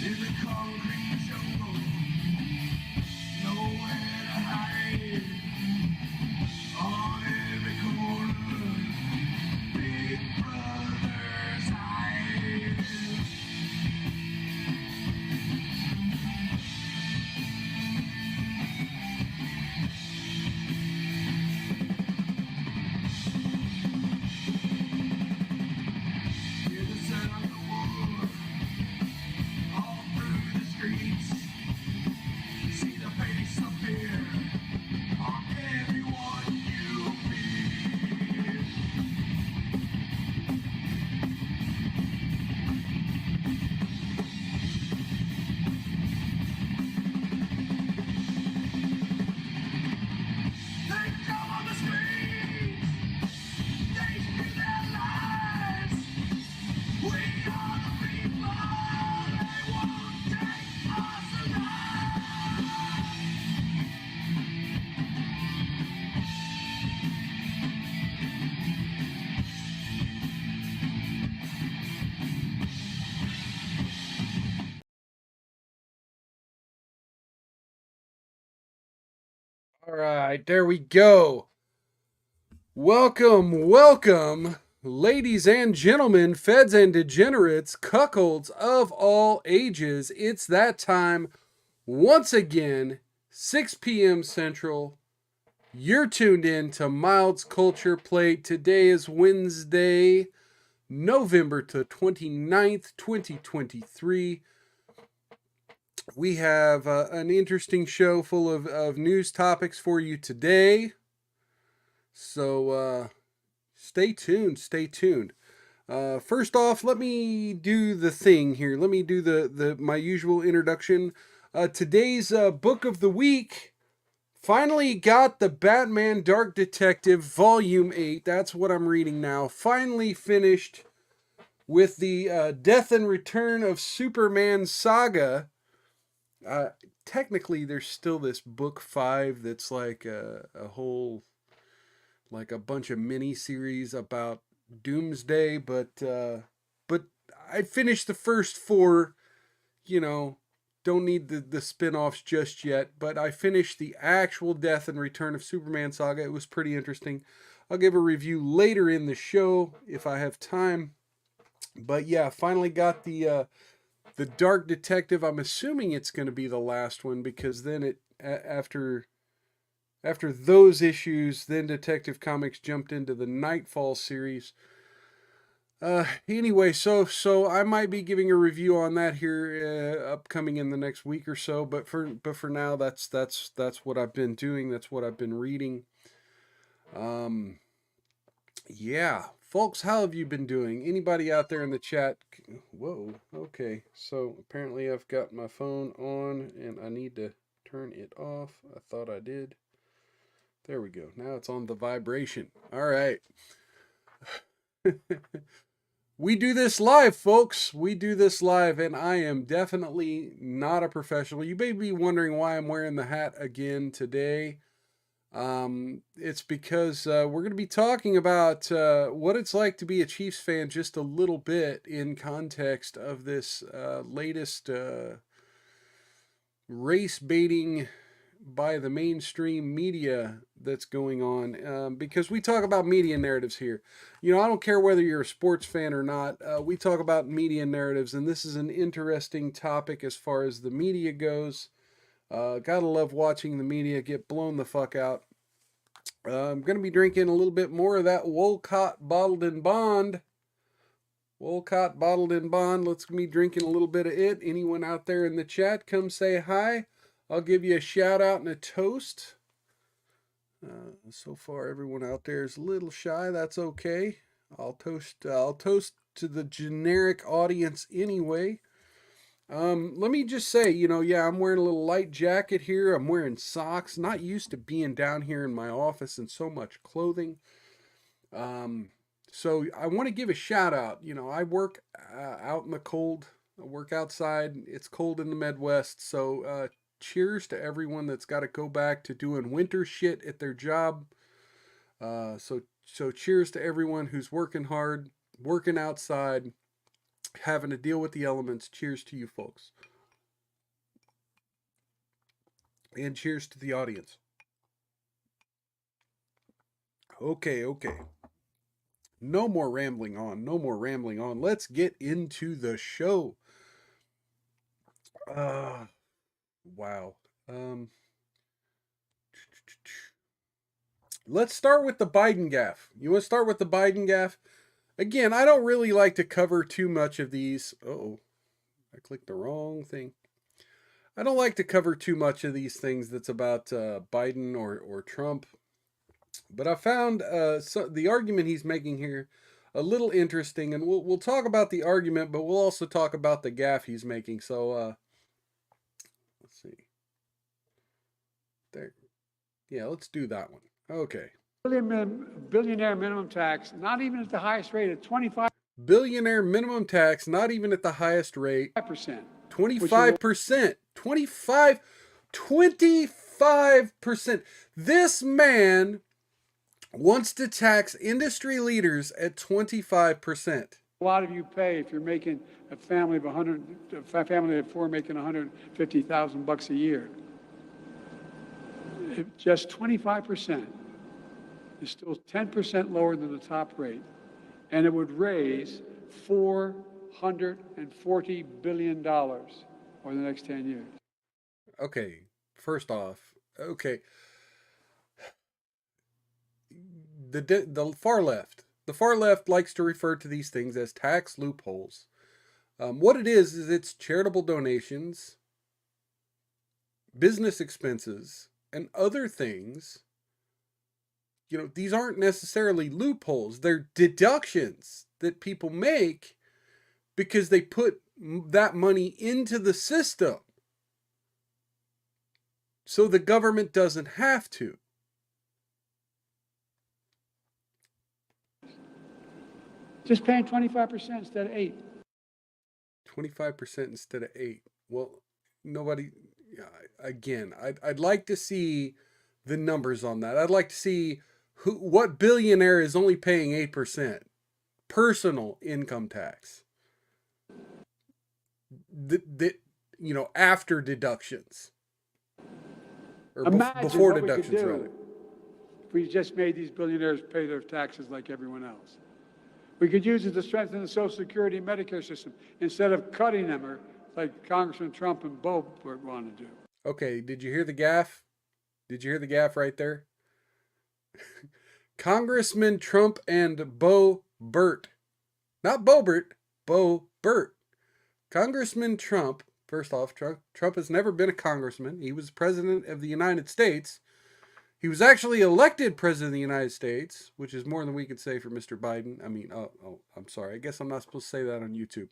In the concrete jungle, nowhere to hide. On every corner, Big Brother's eyes. Hear the sound of war all through the streets. See the face of fear on everyone you meet. They come on the streets, they speak their lies. We are the people, they won't take us alive. All right, there we go. Welcome, ladies and gentlemen, feds and degenerates, cuckolds of all ages. It's that time once again, 6 p.m. Central. You're tuned in to Mild's Culture Plate. Today is Wednesday, November 29th, 2023. We have an interesting show full of news topics for you today. So stay tuned. First off, let me do the thing here. Let me do the my usual introduction. Today's book of the week finally got the Batman Dark Detective Volume 8. That's what I'm reading now. Finally finished with the Death and Return of Superman saga. Technically, there's still this book 5 that's like a whole, like a bunch of mini series about Doomsday, but I finished the first 4. You know, don't need the spin-offs just yet, but I finished the actual Death and Return of Superman saga. It was pretty interesting. I'll give a review later in the show if I have time. But yeah, finally got the Dark Detective. I'm assuming it's going to be the last one because then after those issues, then Detective Comics jumped into the Nightfall series. Anyway, so I might be giving a review on that here upcoming in the next week or so, but for now that's what I've been doing. That's what I've been reading. Yeah, folks, how have you been doing? Anybody out there in the chat? Whoa, okay. So apparently I've got my phone on and I need to turn it off. I thought I did. There we go. Now it's on the vibration. All right. We do this live, folks. We do this live, and I am definitely not a professional. You may be wondering why I'm wearing the hat again today. It's because we're going to be talking about what it's like to be a Chiefs fan just a little bit in context of this latest race baiting by the mainstream media that's going on, because we talk about media narratives here. You know, I don't care whether you're a sports fan or not. We talk about media narratives, and this is an interesting topic as far as the media goes. Gotta love watching the media get blown the fuck out. I'm going to be drinking a little bit more of that Wolcott Bottled in Bond. Wolcott Bottled in Bond. Let's be drinking a little bit of it. Anyone out there in the chat, come say hi. I'll give you a shout out and a toast. So far, everyone out there is a little shy. That's okay. I'll toast to the generic audience anyway. Let me just say, yeah, I'm wearing a little light jacket here. I'm wearing socks. Not used to being down here in my office in so much clothing. So I want to give a shout out. I work out in the cold. I work outside. It's cold in the Midwest. So cheers to everyone that's got to go back to doing winter shit at their job. So cheers to everyone who's working hard, working outside, having to deal with the elements. Cheers to you folks. And cheers to the audience. Okay. No more rambling on. No more rambling on. Let's get into the show. Wow. Um, let's start with the Biden gaffe. You want to start with the Biden gaffe? Again, I don't really like to cover too much of these. Oh, I clicked the wrong thing. I don't like to cover too much of these things that's about Biden or Trump. But I found the argument he's making here a little interesting, and we'll talk about the argument, but we'll also talk about the gaffe he's making. So let's see. There. Yeah, let's do that one. Okay. Billionaire minimum tax, not even at the highest rate at 25%. Billionaire minimum tax, not even at the highest rate. 25%. 25%. This man wants to tax industry leaders at 25%. A lot of you pay if you're making a family of four making $150,000 a year. Just 25% is still 10% lower than the top rate, and it would raise $440 billion over the next 10 years. Okay, first off, okay, the far left likes to refer to these things as tax loopholes. What it is it's charitable donations, business expenses, and other things. You know, these aren't necessarily loopholes. They're deductions that people make because they put that money into the system so the government doesn't have to. Just paying 25% instead of 8%. 25% instead of 8%. Well, nobody. Again, I'd like to see the numbers on that. I'd like to see what billionaire is only paying 8% personal income tax. That after deductions or before deductions, rather. If we just made these billionaires pay their taxes like everyone else. We could use it to strengthen the Social Security and Medicare system instead of cutting them, or like Congressman Trump and Bo want to do. Okay, did you hear the gaffe? Did you hear the gaffe right there? Congressman Trump and Bo Burt. Not Bobert, Bo Burt. Congressman Trump, first off, Trump has never been a congressman. He was president of the United States. He was actually elected president of the United States, which is more than we could say for Mr. Biden. I mean, I'm sorry. I guess I'm not supposed to say that on YouTube.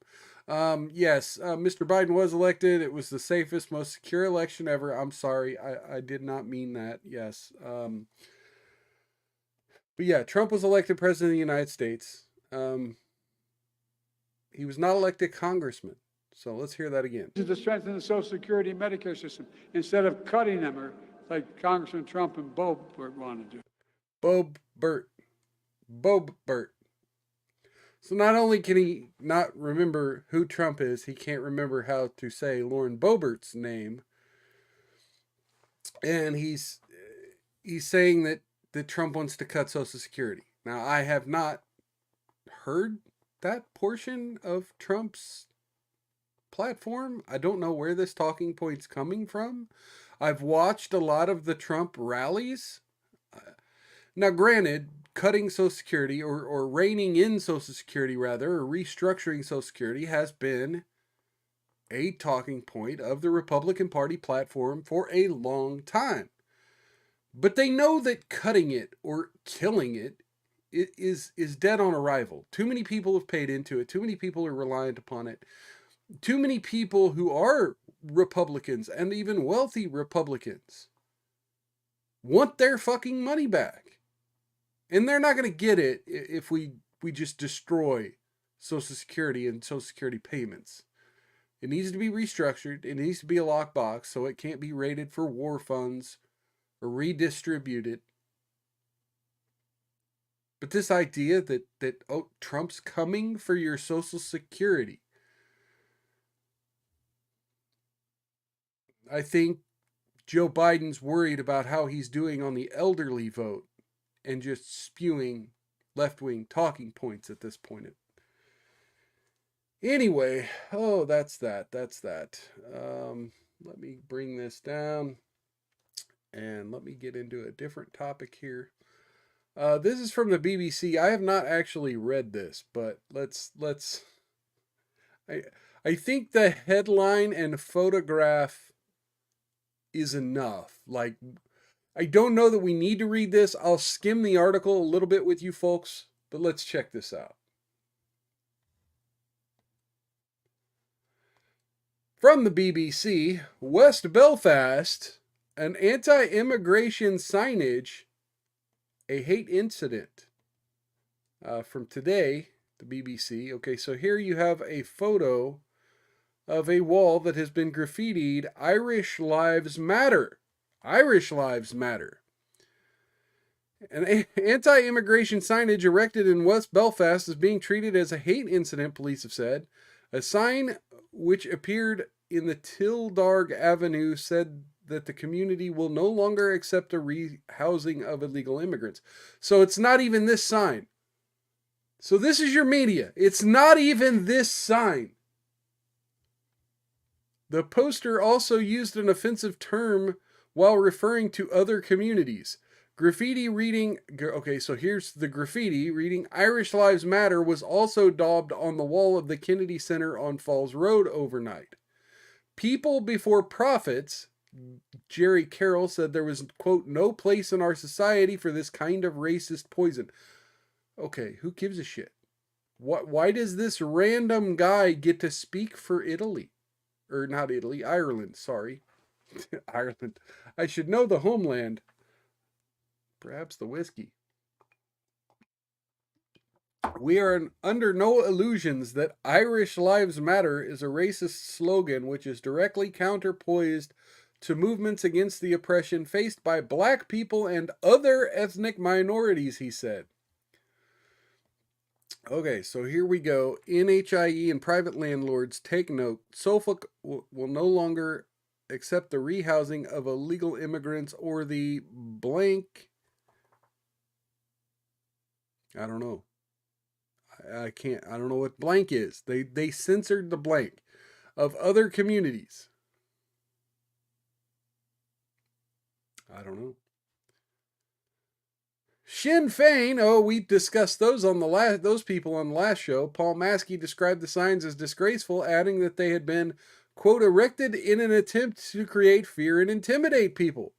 Yes, Mr. Biden was elected. It was the safest, most secure election ever. I'm sorry. I did not mean that. Yes. But yeah, Trump was elected president of the United States. He was not elected congressman. So let's hear that again. To strengthen the Social Security and Medicare system instead of cutting them, or like Congressman Trump and Bo want to do. Bo Burt. So not only can he not remember who Trump is, he can't remember how to say Lauren Boebert's name. And he's saying that Trump wants to cut Social Security. Now, I have not heard that portion of Trump's platform. I don't know where this talking point's coming from. I've watched a lot of the Trump rallies. Now, granted, cutting Social Security or reining in Social Security, rather, or restructuring Social Security has been a talking point of the Republican Party platform for a long time. But they know that cutting it or killing it is dead on arrival. Too many people have paid into it. Too many people are reliant upon it. Too many people who are Republicans and even wealthy Republicans want their fucking money back. And they're not going to get it if we just destroy Social Security and Social Security payments. It needs to be restructured. It needs to be a lockbox so it can't be rated for war funds or redistributed. But this idea that Trump's coming for your Social Security, I think Joe Biden's worried about how he's doing on the elderly vote and just spewing left-wing talking points at this point. Anyway, oh, that's that. Let me bring this down and let me get into a different topic here. This is from the BBC. I have not actually read this, but let's. I think the headline and photograph is enough. Like, I don't know that we need to read this. I'll skim the article a little bit with you folks, but let's check this out. From the BBC, West Belfast, an anti-immigration signage, a hate incident. From today, the BBC. Okay, so here you have a photo of a wall that has been graffitied, Irish Lives Matter. Irish Lives Matter. An anti-immigration signage erected in West Belfast is being treated as a hate incident, police have said. A sign which appeared in the Tildarg Avenue said that the community will no longer accept a rehousing of illegal immigrants. So it's not even this sign. So this is your media. It's not even this sign. The poster also used an offensive term while referring to other communities. Graffiti reading, okay, so here's the graffiti reading, Irish Lives Matter was also daubed on the wall of the Kennedy Center on Falls Road overnight. People Before Profits, Jerry Carroll said there was, quote, no place in our society for this kind of racist poison. Okay, who gives a shit? Why does this random guy get to speak for Italy? Or not Italy, Ireland, sorry. Ireland. I should know the homeland. Perhaps the whiskey. We are under no illusions that Irish Lives Matter is a racist slogan which is directly counterpoised to movements against the oppression faced by black people and other ethnic minorities, he said. Okay, so here we go. NHIE and private landlords take note. Suffolk will no longer accept the rehousing of illegal immigrants or the blank. I don't know. I don't know what blank is. They censored the blank of other communities. I don't know. Sinn Féin, oh, we discussed those people on the last show. Paul Maskey described the signs as disgraceful, adding that they had been, quote, erected in an attempt to create fear and intimidate people.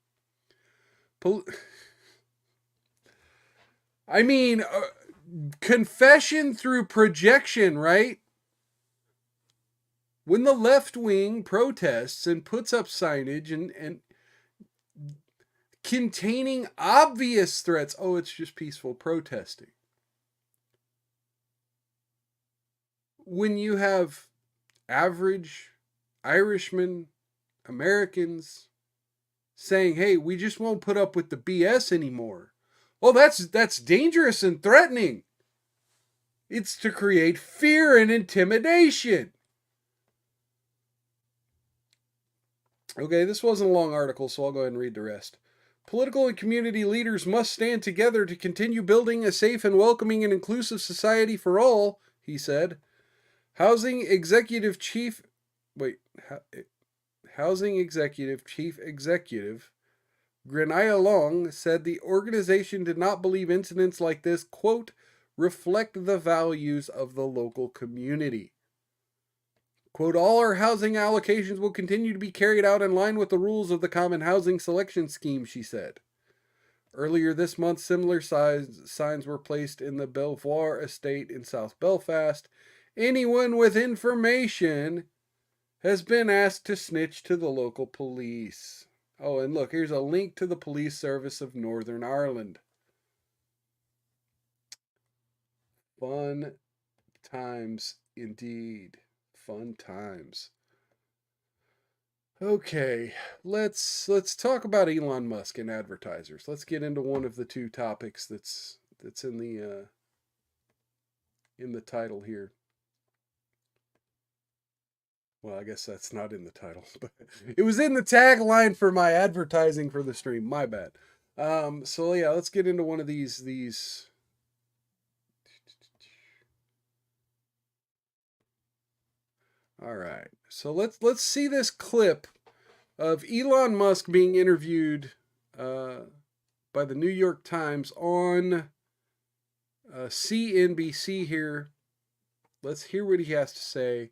Confession through projection, right? When the left wing protests and puts up signage and containing obvious threats, oh, it's just peaceful protesting. When you have average Irishmen, Americans saying, hey, we just won't put up with the BS anymore. Well, that's dangerous and threatening. It's to create fear and intimidation. Okay, this wasn't a long article, so I'll go ahead and read the rest. Political and community leaders must stand together to continue building a safe and welcoming and inclusive society for all, he said. Housing Executive Chief Executive Grenaya Long said the organization did not believe incidents like this, quote, reflect the values of the local community. Quote, all our housing allocations will continue to be carried out in line with the rules of the Common Housing Selection Scheme, she said. Earlier this month, similar signs were placed in the Belvoir estate in South Belfast. Anyone with information has been asked to snitch to the local police. Oh, and look, here's a link to the Police Service of Northern Ireland. Fun times indeed. Fun times. Okay, let's talk about Elon Musk and advertisers. Let's get into one of the two topics that's in the title here. Well, I guess that's not in the title, but it was in the tagline for my advertising for the stream. My bad. So yeah, let's get into one of these. All right. So let's see this clip of Elon Musk being interviewed by the New York Times on CNBC here. Let's hear what he has to say.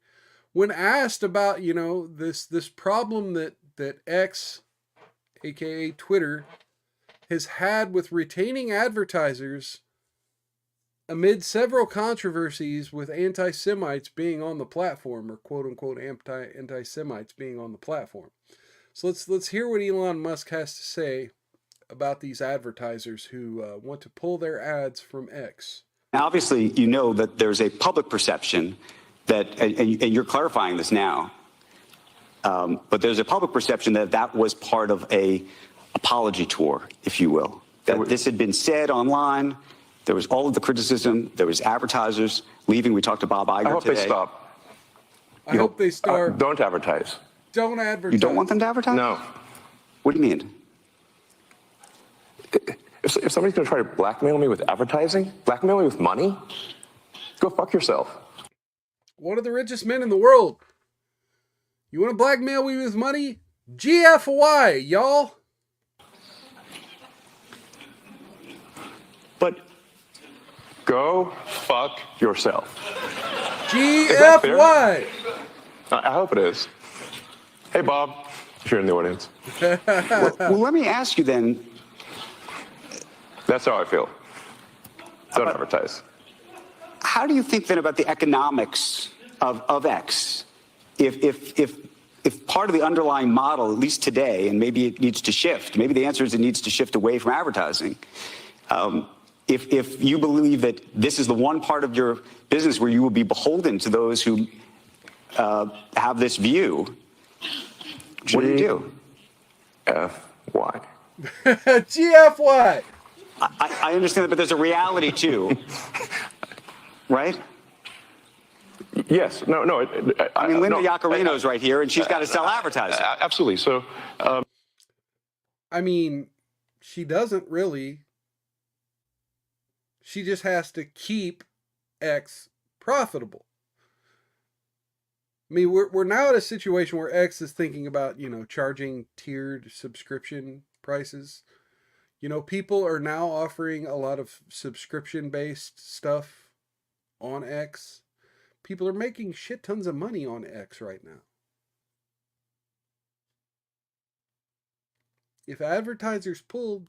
When asked about, this problem that X, aka Twitter, has had with retaining advertisers amid several controversies with anti-Semites being on the platform, or quote unquote anti-Semites being on the platform. So let's hear what Elon Musk has to say about these advertisers who want to pull their ads from X. Now, obviously, you know that there's a public perception that, and you're clarifying this now, but there's a public perception that that was part of a apology tour, if you will. That this had been said online. There was all of the criticism. There was advertisers leaving. We talked to Bob Iger today. I hope they stop. I hope they start. Don't advertise. Don't advertise. You don't want them to advertise? No. What do you mean? If somebody's going to try to blackmail me with advertising, blackmail me with money, go fuck yourself. One of the richest men in the world. You want to blackmail me with money? GFY, y'all. But go fuck yourself. GFY. I hope it is. Hey, Bob, if you're in the audience. Well, let me ask you then. That's how I feel. Don't advertise. How do you think then about the economics of X? If part of the underlying model, at least today, and maybe it needs to shift, maybe the answer is it needs to shift away from advertising. If you believe that this is the one part of your business where you will be beholden to those who have this view, what do you do? F-Y. GFY. I understand that, but there's a reality too, right? Yes. No. I mean, Linda Yaccarino's right here, and she's got to sell advertising. Absolutely. So, I mean, she doesn't really. She just has to keep X profitable. I mean, we're now at a situation where X is thinking about, charging tiered subscription prices. People are now offering a lot of subscription-based stuff on X. People are making shit tons of money on X right now. If advertisers pull.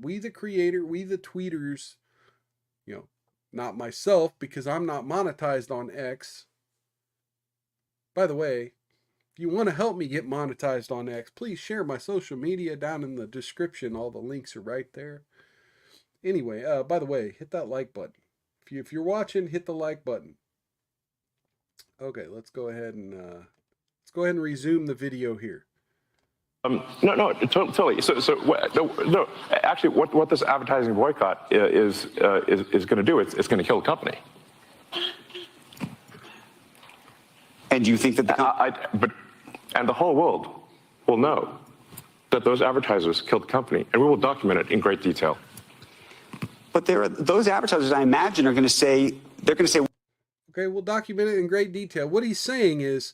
We the creator, we the tweeters, not myself because I'm not monetized on X. By the way, if you want to help me get monetized on X, please share my social media down in the description. All the links are right there. Anyway, by the way, hit that like button. If you're watching, hit the like button. Okay, let's go ahead and resume the video here. no, totally. No. Actually, what this advertising boycott is going to do? It's going to kill the company. And do you think that and the whole world will know that those advertisers killed the company, and we will document it in great detail. But those advertisers, I imagine, are going to say, okay, we'll document it in great detail. What he's saying is,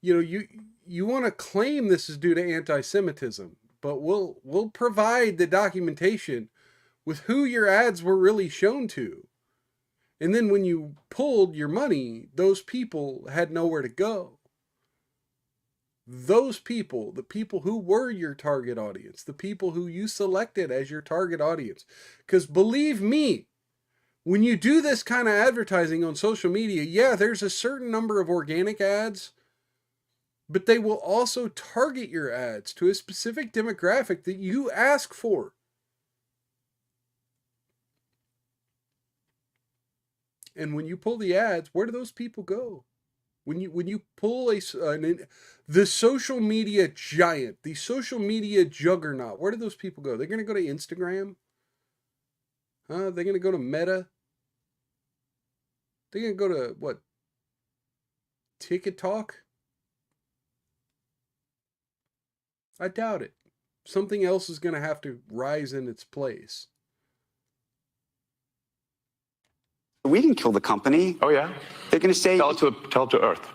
you want to claim this is due to anti-Semitism, but we'll provide the documentation with who your ads were really shown to. And then when you pulled your money, those people had nowhere to go. Those people, the people who were your target audience, the people who you selected as your target audience. Because believe me, when you do this kind of advertising on social media, yeah, there's a certain number of organic ads, but they will also target your ads to a specific demographic that you ask for. And when you pull the ads, where do those people go? When you pull the social media giant, the social media juggernaut, where do those people go? They're going to go to Instagram? They're going to go to Meta? They're going to go to what? Ticket Talk? I doubt it. Something else is going to have to rise in its place. We didn't kill the company. Oh yeah. They're going to say. Tell it to Earth.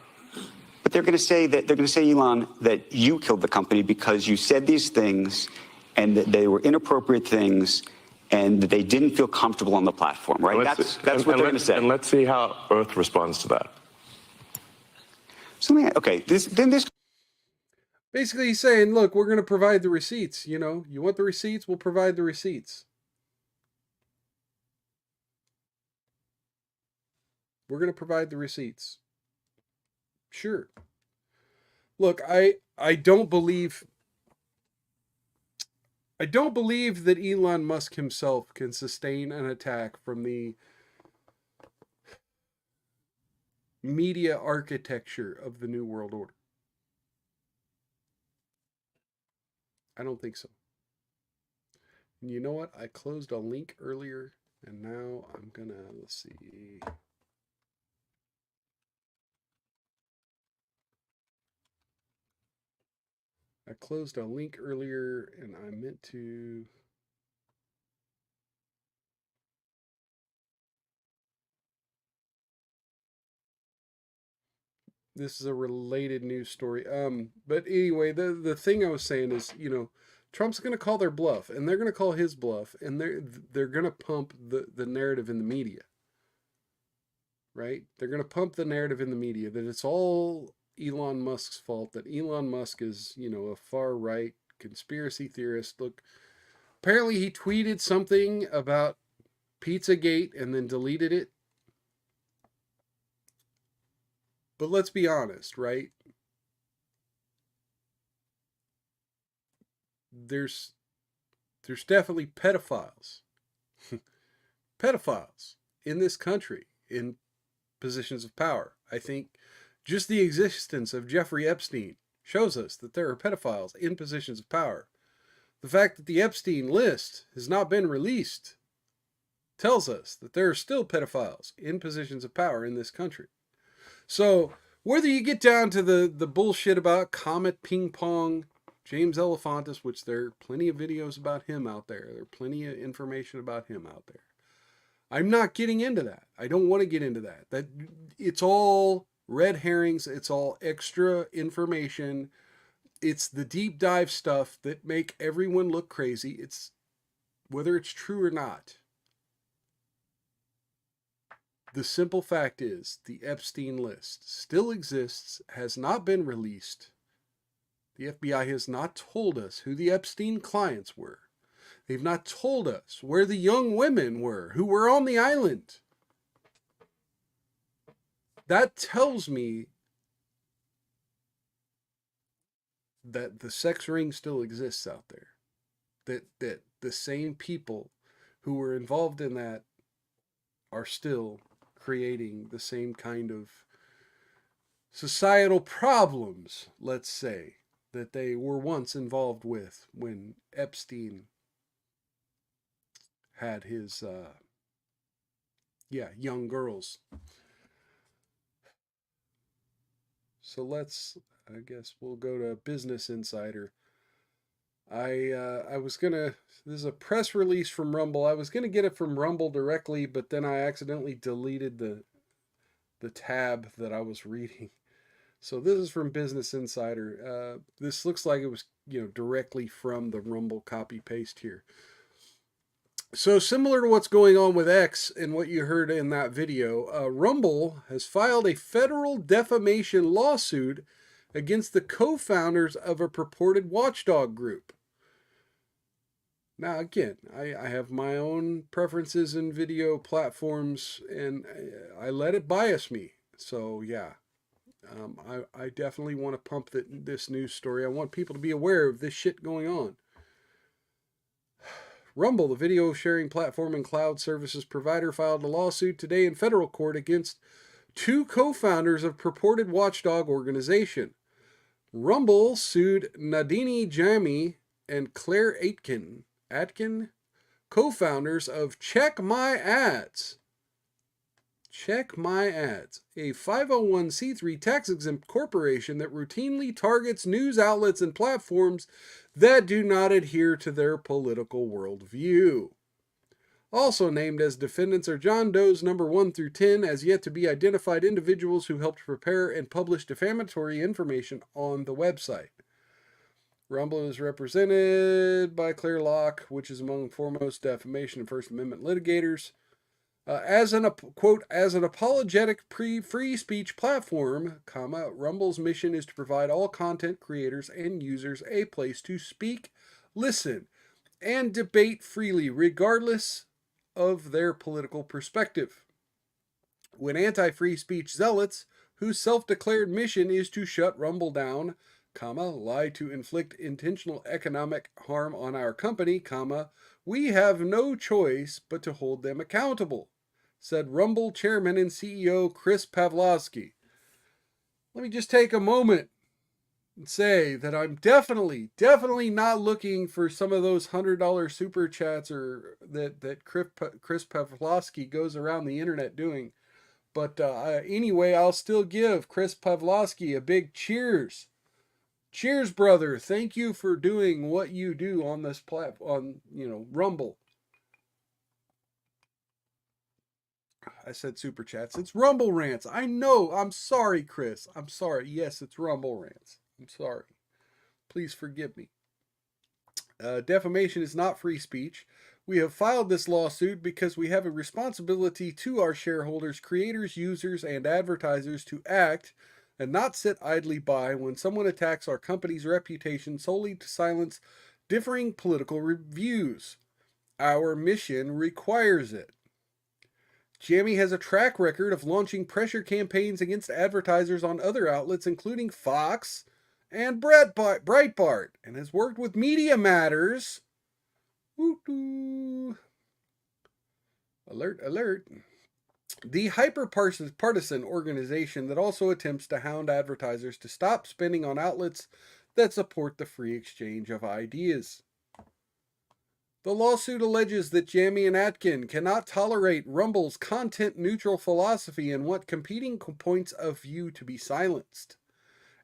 But they're going to say, Elon, that you killed the company because you said these things, and that they were inappropriate things, and that they didn't feel comfortable on the platform, right? That's what they're going to say. And let's see how Earth responds to that. Basically, he's saying, look, we're going to provide the receipts. You know, you want the receipts? We'll provide the receipts. We're going to provide the receipts. Sure. Look, I don't believe that Elon Musk himself can sustain an attack from the media architecture of the New World Order. I don't think so. And you know what? I closed a link earlier, and now I'm gonna, let's see. I closed a link earlier, and I meant to. This is a related news story. But anyway, the thing I was saying is, you know, Trump's going to call their bluff, and they're going to call his bluff, and they're going to pump the narrative in the media. Right? They're going to pump the narrative in the media that it's all Elon Musk's fault, that Elon Musk is, you know, a far right conspiracy theorist. Look, apparently he tweeted something about Pizzagate and then deleted it. But let's be honest, right? There's definitely pedophiles. Pedophiles in this country in positions of power. I think just the existence of Jeffrey Epstein shows us that there are pedophiles in positions of power. The fact that the Epstein list has not been released tells us that there are still pedophiles in positions of power in this country. So whether you get down to the bullshit about Comet Ping Pong, James Elefantis, which there are plenty of videos about him out there. There are plenty of information about him out there. I'm not getting into that. I don't want to get into that. That it's all red herrings. It's all extra information. It's the deep dive stuff that make everyone look crazy. It's whether it's true or not. The simple fact is the Epstein list still exists, has not been released. The FBI has not told us who the Epstein clients were. They've not told us where the young women were who were on the island. That tells me that the sex ring still exists out there. That the same people who were involved in that are still creating the same kind of societal problems, let's say, that they were once involved with when Epstein had his, young girls. So I guess we'll go to Business Insider. I was gonna, this is a press release from Rumble. I was gonna get it from Rumble directly, but then I accidentally deleted the tab that I was reading. So this is from Business Insider. This looks like it was, directly from the Rumble copy paste here. So similar to what's going on with X and what you heard in that video, Rumble has filed a federal defamation lawsuit against the co-founders of a purported watchdog group. Now, again, I have my own preferences in video platforms, and I let it bias me. So, yeah, I definitely want to pump this news story. I want people to be aware of this shit going on. Rumble, the video sharing platform and cloud services provider, filed a lawsuit today in federal court against two co-founders of purported watchdog organization. Rumble sued Nadini Jami and Claire Atkin, co-founders of Check My Ads. Check My Ads, a 501c3 tax-exempt corporation that routinely targets news outlets and platforms that do not adhere to their political worldview. Also named as defendants are John Doe's number 1 through 10 as yet to be identified individuals who helped prepare and publish defamatory information on the website. Rumble is represented by Clear Lock, which is among foremost defamation and First Amendment litigators. As an apologetic free speech platform, Rumble's mission is to provide all content creators and users a place to speak, listen, and debate freely, regardless of their political perspective. When anti-free speech zealots, whose self-declared mission is to shut Rumble down, lie to inflict intentional economic harm on our company, we have no choice but to hold them accountable, said Rumble chairman and CEO Chris Pavlovski. Let me just take a moment and say that I'm definitely not looking for some of those $100 super chats or that Chris Pavlovski goes around the internet doing. But anyway, I'll still give Chris Pavlovski a big cheers. Cheers, brother. Thank you for doing what you do on this platform, Rumble. I said super chats. It's Rumble Rants. I know. I'm sorry, Chris. I'm sorry. Yes, it's Rumble Rants. I'm sorry. Please forgive me. Defamation is not free speech. We have filed this lawsuit because we have a responsibility to our shareholders, creators, users, and advertisers to act and not sit idly by when someone attacks our company's reputation solely to silence differing political views. Our mission requires it. Jammy has a track record of launching pressure campaigns against advertisers on other outlets, including Fox and Breitbart, and has worked with Media Matters. Alert, alert. The hyper-partisan organization that also attempts to hound advertisers to stop spending on outlets that support the free exchange of ideas. The lawsuit alleges that Jammy and Atkin cannot tolerate Rumble's content-neutral philosophy and want competing points of view to be silenced.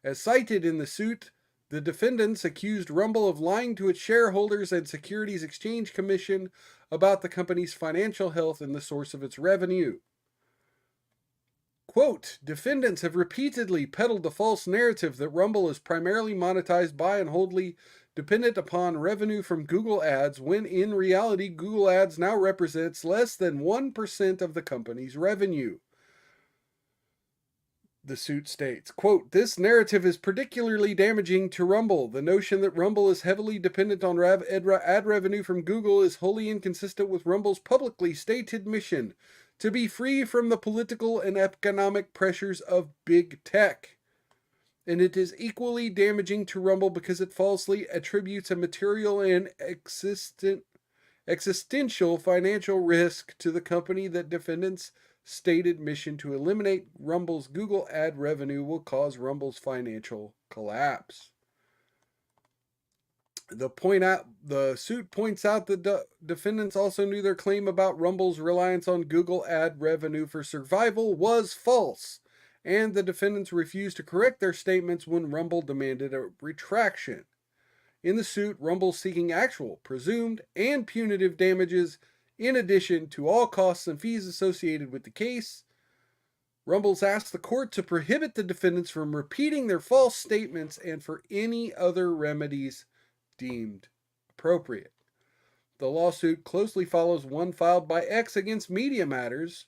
As cited in the suit, the defendants accused Rumble of lying to its shareholders and Securities Exchange Commission about the company's financial health and the source of its revenue. Quote, defendants have repeatedly peddled the false narrative that Rumble is primarily monetized by and wholly dependent upon revenue from Google Ads, when in reality Google Ads now represents less than 1% of the company's revenue. The suit states, quote, this narrative is particularly damaging to Rumble. The notion that Rumble is heavily dependent on ad revenue from Google is wholly inconsistent with Rumble's publicly stated mission to be free from the political and economic pressures of big tech. And it is equally damaging to Rumble because it falsely attributes a material and existential financial risk to the company that defendants' stated mission to eliminate Rumble's Google ad revenue will cause Rumble's financial collapse. The suit points out that defendants also knew their claim about Rumble's reliance on Google ad revenue for survival was false, and the defendants refused to correct their statements when Rumble demanded a retraction. In the suit, Rumble seeking actual, presumed, and punitive damages in addition to all costs and fees associated with the case. Rumble's asked the court to prohibit the defendants from repeating their false statements and for any other remedies deemed appropriate. The lawsuit closely follows one filed by X against Media Matters.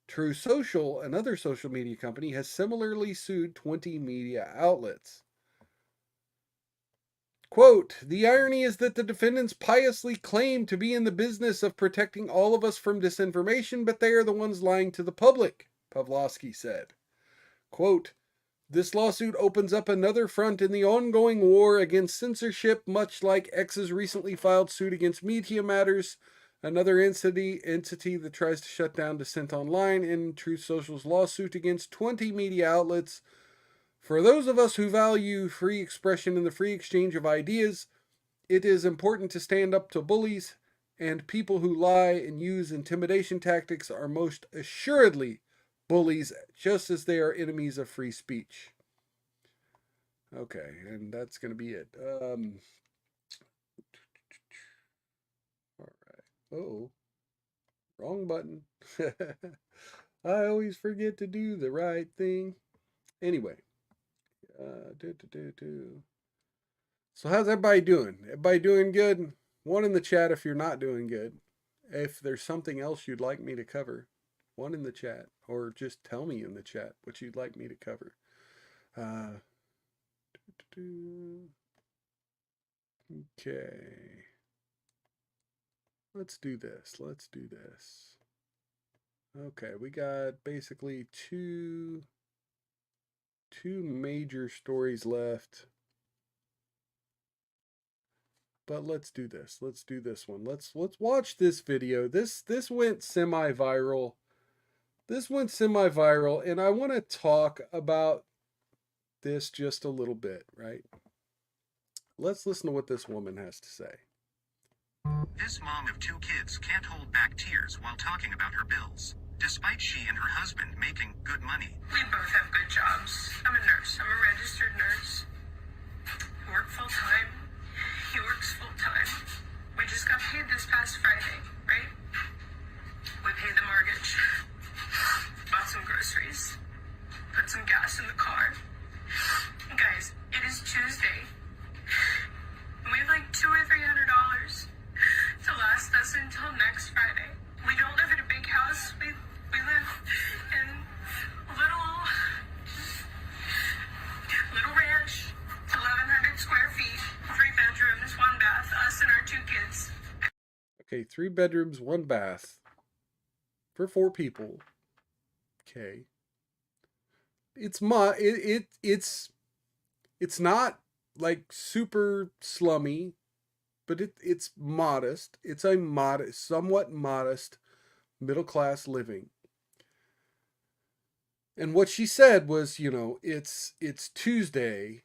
True Social, another social media company, has similarly sued 20 media outlets. Quote, the irony is that the defendants piously claim to be in the business of protecting all of us from disinformation, but they are the ones lying to the public, Pavlovski said. Quote, this lawsuit opens up another front in the ongoing war against censorship, much like X's recently filed suit against Media Matters, another entity that tries to shut down dissent online, and Truth Social's lawsuit against 20 media outlets. For those of us who value free expression and the free exchange of ideas, it is important to stand up to bullies And people who lie and use intimidation tactics are most assuredly bullies, just as they are enemies of free speech. Okay, and that's going to be it. All right. Oh, wrong button. I always forget to do the right thing. Anyway. So how's everybody doing? Everybody doing good? One in the chat if you're not doing good. If there's something else you'd like me to cover, one in the chat, or just tell me in the chat what you'd like me to cover. Okay. Let's do this. Let's do this. Okay, we got basically two major stories left. But let's do this. Let's do this one. Let's watch this video. This went semi-viral. This went semi-viral, and I want to talk about this just a little bit, right? Let's listen to what this woman has to say. This mom of 2 kids can't hold back tears while talking about her bills, despite she and her husband making good money. We both have good jobs. I'm a nurse. I'm a registered nurse. I work full-time. He works full-time. We just got paid this past Friday, right? We paid the mortgage, bought some groceries, put some gas in the car. Guys, it is Tuesday. And we have like $200 or $300 to last us until next Friday. We don't live in a big house. We live in a little ranch, 1,100 square feet, 3 bedrooms, 1 bath, us and our 2 kids. Okay, 3 bedrooms, 1 bath for 4 people. Okay. It's not like super slummy, but it's modest. It's a modest, somewhat modest middle class living. And what she said was, you know, it's Tuesday,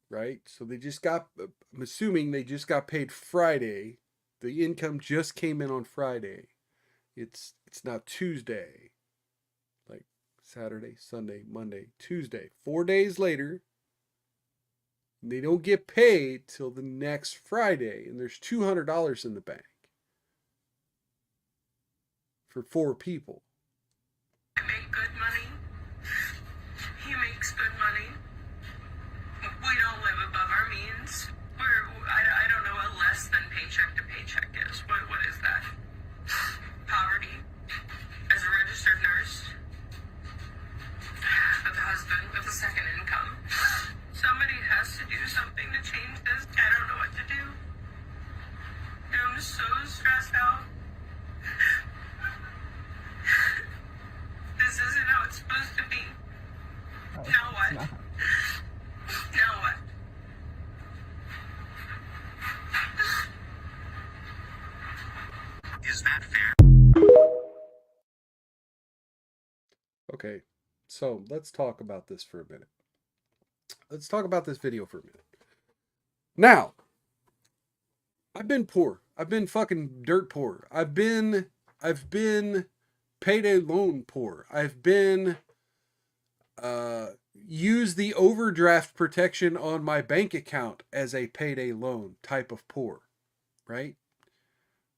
right? So they just got, I'm assuming they just got paid Friday. The income just came in on Friday. It's now Tuesday. Like Saturday, Sunday, Monday, Tuesday. 4 days later. And they don't get paid till the next Friday. And there's $200 in the bank. For 4 people. I make good money. He makes good money. We don't live above our means. I don't know what less than paycheck to paycheck is. What is that? Poverty. As a registered nurse. With a husband with a second income. Somebody has to do something to change this. I don't know what to do. I'm so stressed out. This isn't how it's supposed to be. Now what? Now what? Is that fair? Okay, so let's talk about this for a minute. Let's talk about this video for a minute. Now, I've been poor. I've been fucking dirt poor. I've been payday loan poor. I've been use the overdraft protection on my bank account as a payday loan type of poor, right?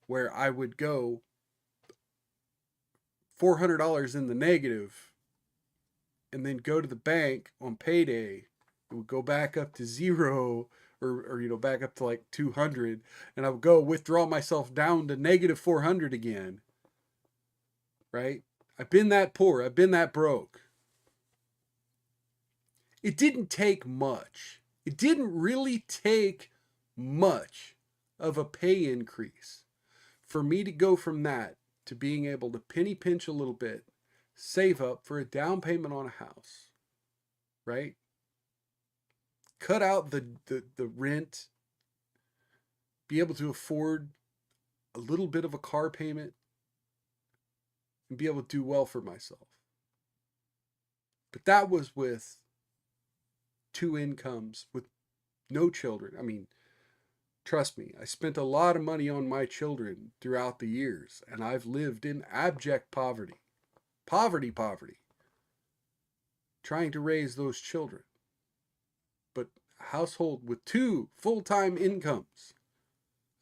Where I would go $400 in the negative and then go to the bank on payday. It would go back up to 0 or you know, back up to like 200, and I would go withdraw myself down to negative 400 again. Right? I've been that poor. I've been that broke. It didn't take much. It didn't really take much of a pay increase for me to go from that to being able to penny pinch a little bit, save up for a down payment on a house, right? Cut out the rent, be able to afford a little bit of a car payment, and be able to do well for myself. But that was with 2 incomes, with no children. I mean, Trust me, I spent a lot of money on my children throughout the years, and I've lived in abject poverty. Poverty. Trying to raise those children. But a household with 2 full-time incomes,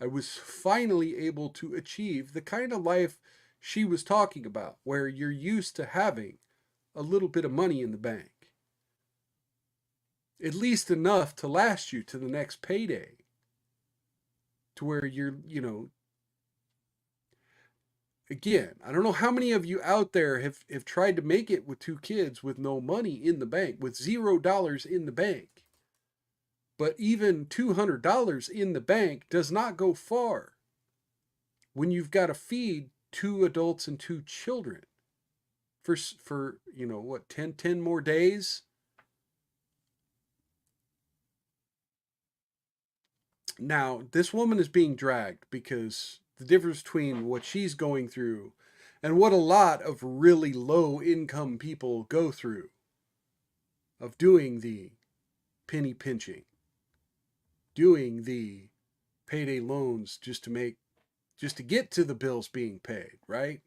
I was finally able to achieve the kind of life she was talking about, where you're used to having a little bit of money in the bank. At least enough to last you to the next payday. To where you're, again, I don't know how many of you out there have tried to make it with 2 kids with no money in the bank, with $0 in the bank. But even $200 in the bank does not go far when you've got to feed 2 adults and 2 children for 10 more days. Now, this woman is being dragged because the difference between what she's going through and what a lot of really low income people go through, of doing the penny pinching, doing the payday loans just to get to the bills being paid, right?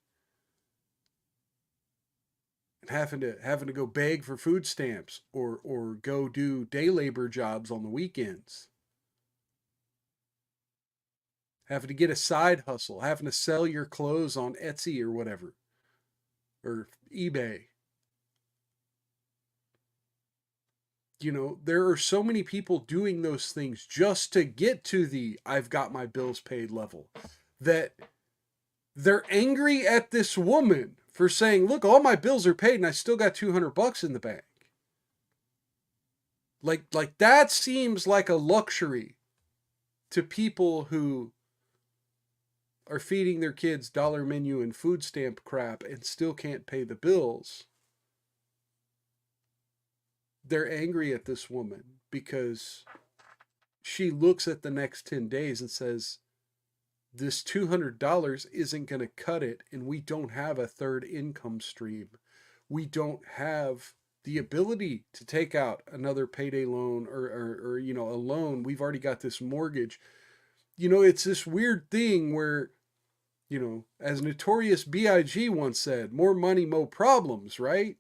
And having to go beg for food stamps or go do day labor jobs on the weekends. Having to get a side hustle, having to sell your clothes on Etsy or whatever, or eBay. There are so many people doing those things just to get to the I've got my bills paid level, that they're angry at this woman for saying, look, all my bills are paid and I still got $200 in the bank. Like that seems like a luxury to people who are feeding their kids dollar menu and food stamp crap and still can't pay the bills. They're angry at this woman because she looks at the next 10 days and says, this $200 isn't going to cut it, and we don't have a third income stream. We don't have the ability to take out another payday loan or a loan. We've already got this mortgage. It's this weird thing where, as Notorious B.I.G. once said, more money, more problems, right?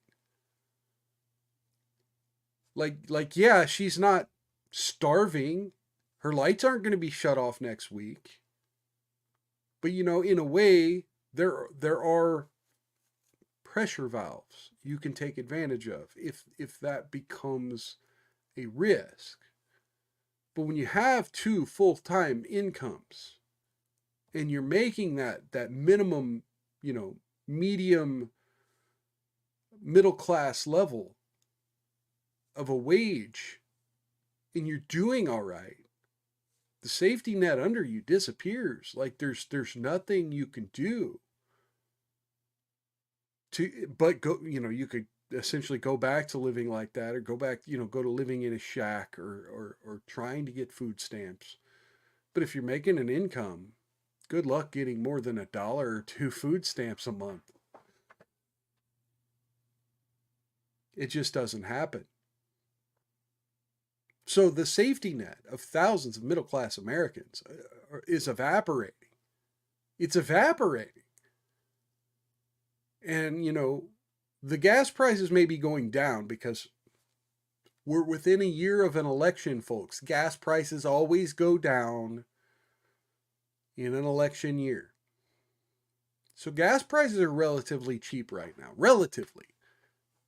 Like, yeah, she's not starving. Her lights aren't going to be shut off next week. But, in a way, there are pressure valves you can take advantage of if that becomes a risk. But when you have 2 full-time incomes and you're making that minimum, medium, middle class level of a wage, and you're doing all right, the safety net under you disappears. Like there's nothing you can do but go, you could essentially go back to living like that, or go back, go to living in a shack or trying to get food stamps. But if you're making an income, good luck getting more than $1 or 2 food stamps a month. It just doesn't happen. So the safety net of thousands of middle-class Americans is evaporating. It's evaporating. And, the gas prices may be going down because we're within a year of an election, folks. Gas prices always go down in an election year. So gas prices are relatively cheap right now. Relatively.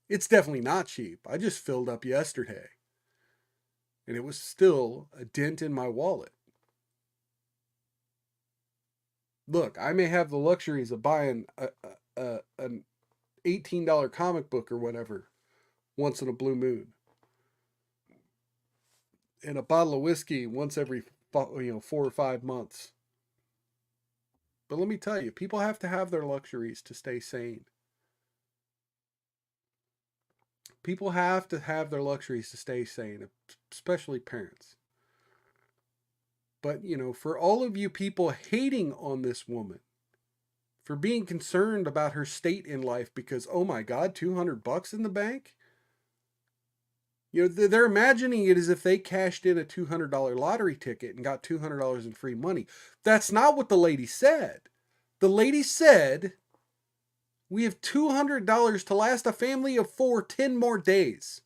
It's definitely not cheap. I just filled up yesterday, and it was still a dent in my wallet. Look, I may have the luxuries of buying an $18 comic book or whatever once in a blue moon, and a bottle of whiskey once every 4 or 5 months. But let me tell you, people have to have their luxuries to stay sane. People have to have their luxuries to stay sane, especially parents. But, for all of you people hating on this woman, for being concerned about her state in life because, oh my God, $200 in the bank? You know, they're imagining it as if they cashed in a $200 lottery ticket and got $200 in free money. That's not what the lady said. The lady said, we have $200 to last a family of 4, 10 more days.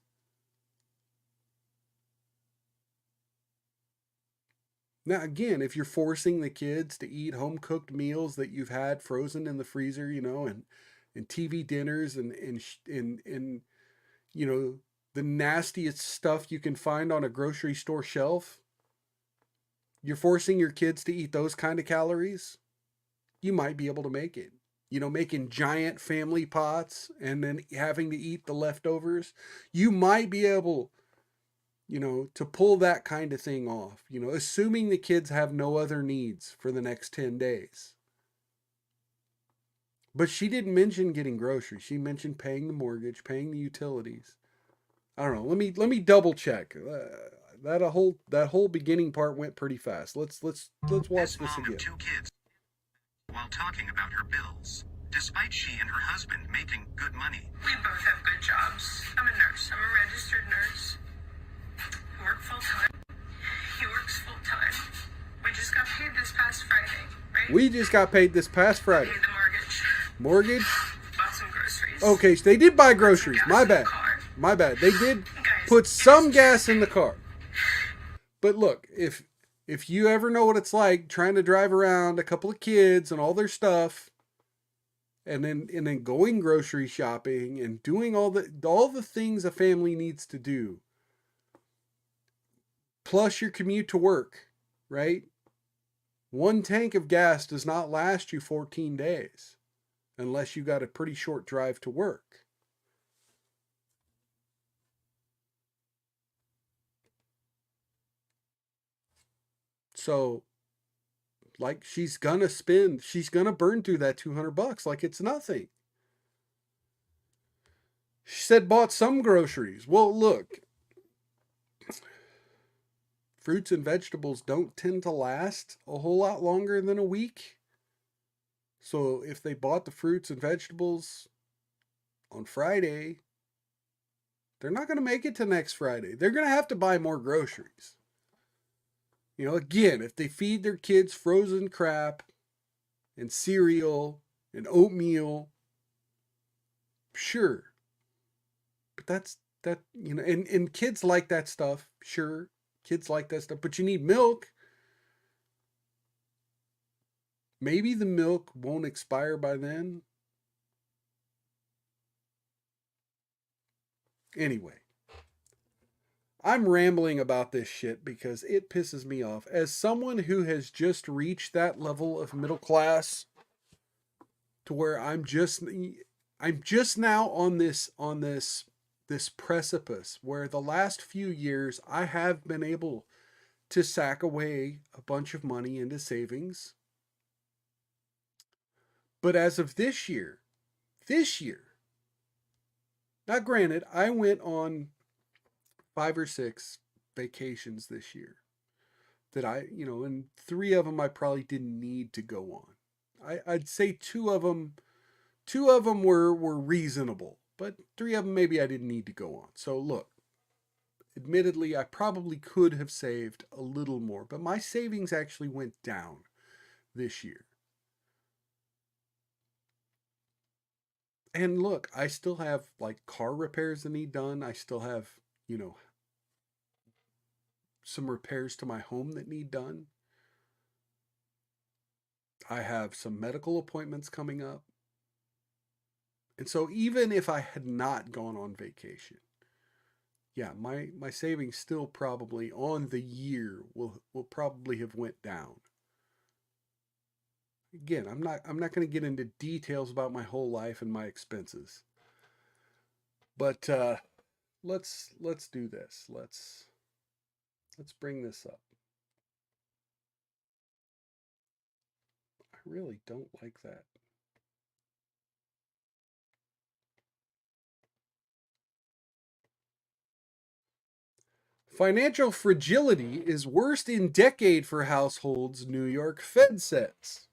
Now, again, if you're forcing the kids to eat home-cooked meals that you've had frozen in the freezer, you know, and TV dinners and you know, the nastiest stuff you can find on a grocery store shelf, you're forcing your kids to eat those kind of calories, you might be able to make it. You know, making giant family pots and then having to eat the leftovers, you might be able, you know, to pull that kind of thing off, you know, assuming the kids have no other needs for the next 10 days. But she didn't mention getting groceries. She mentioned paying the mortgage, paying the utilities. I don't know. Let me double check. That whole beginning part went pretty fast. Let's watch this mom again. of 2 kids while talking about her bills, despite she and her husband making good money. We both have good jobs. I'm a nurse. I'm a registered nurse. I work full time. He works full time. We just got paid this past Friday, right? We just got paid this past Friday. Paid the mortgage. Mortgage? Bought some groceries. Okay, so they did buy groceries. My bad. My bad. They did put some gas in the car. But look, if you ever know what it's like trying to drive around a couple of kids and all their stuff, and then going grocery shopping and doing all the things a family needs to do, plus your commute to work, right? One tank of gas does not last you 14 days unless you got a pretty short drive to work. So, like, she's gonna burn through that $200 like it's nothing. She said bought some groceries. Well, look, fruits and vegetables don't tend to last a whole lot longer than a week. So if they bought the fruits and vegetables on Friday, they're not going to make it to next Friday. They're going to have to buy more groceries. You know, again, if they feed their kids frozen crap and cereal and oatmeal, sure. But that, you know, and kids like that stuff, sure. Kids like that stuff, but you need milk. Maybe the milk won't expire by then. Anyway, I'm rambling about this shit because it pisses me off. As someone who has just reached that level of middle class to where I'm just now on this precipice where the last few years I have been able to sack away a bunch of money into savings. But as of this year, now granted, I went on 5 or 6 vacations this year that and 3 of them I probably didn't need to go on. I'd say 2 of them were reasonable, but 3 of them maybe I didn't need to go on. So look, admittedly, I probably could have saved a little more, but my savings actually went down this year. And look, I still have like car repairs that need done. I still have, some repairs to my home that need done. I have some medical appointments coming up. And so even if I had not gone on vacation, yeah, my savings still probably on the year will probably have went down. Again, I'm not going to get into details about my whole life and my expenses. But let's do this. Let's bring this up. I really don't like that. Financial fragility is worst in decade for households, New York Fed says.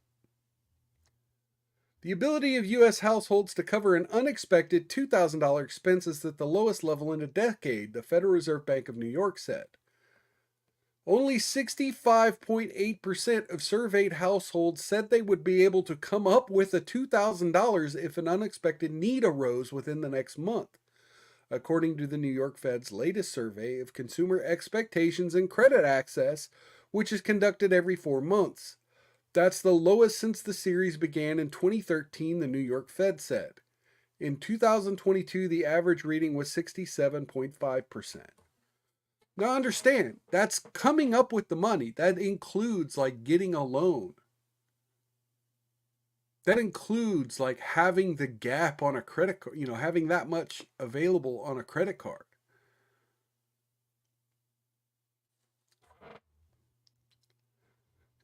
The ability of U.S. households to cover an unexpected $2,000 expense is at the lowest level in a decade, the Federal Reserve Bank of New York said. Only 65.8% of surveyed households said they would be able to come up with a $2,000 if an unexpected need arose within the next month, according to the New York Fed's latest survey of consumer expectations and credit access, which is conducted every 4 months. That's the lowest since the series began in 2013, the New York Fed said. In 2022, the average reading was 67.5%. Now understand, that's coming up with the money. That includes like getting a loan. That includes like having the gap on a credit card, having that much available on a credit card.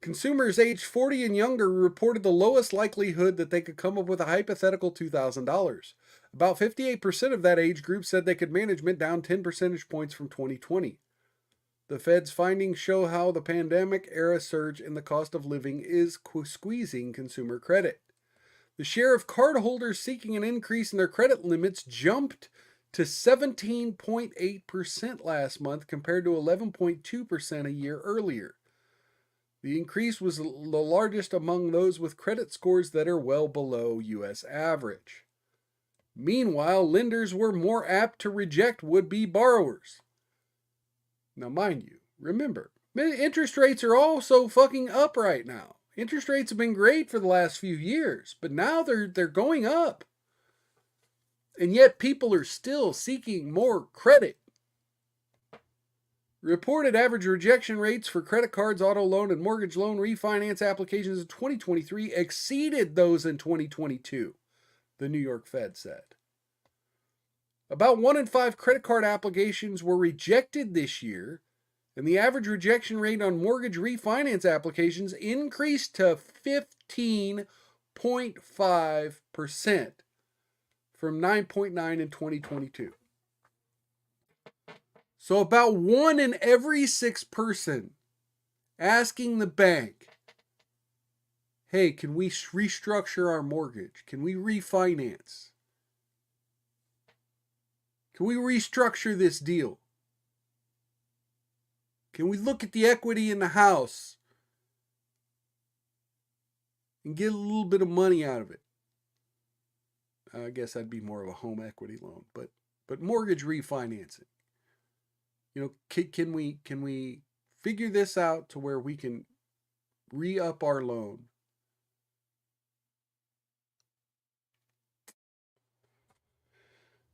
Consumers aged 40 and younger reported the lowest likelihood that they could come up with a hypothetical $2,000. About 58% of that age group said they could manage it, down 10 percentage points from 2020. The Fed's findings show how the pandemic-era surge in the cost of living is squeezing consumer credit. The share of cardholders seeking an increase in their credit limits jumped to 17.8% last month compared to 11.2% a year earlier. The increase was the largest among those with credit scores that are well below U.S. average. Meanwhile, lenders were more apt to reject would-be borrowers. Now, mind you, remember, interest rates are also fucking up right now. Interest rates have been great for the last few years, but now they're going up. And yet people are still seeking more credit. Reported average rejection rates for credit cards, auto loan, and mortgage loan refinance applications in 2023 exceeded those in 2022, the New York Fed said. About 1 in 5 credit card applications were rejected this year, and the average rejection rate on mortgage refinance applications increased to 15.5% from 9.9% in 2022. So about 1 in every 6 person asking the bank, hey, can we restructure our mortgage? Can we refinance? Can we restructure this deal? Can we look at the equity in the house and get a little bit of money out of it? I guess that'd be more of a home equity loan, but mortgage refinancing. Can we figure this out to where we can re-up our loan?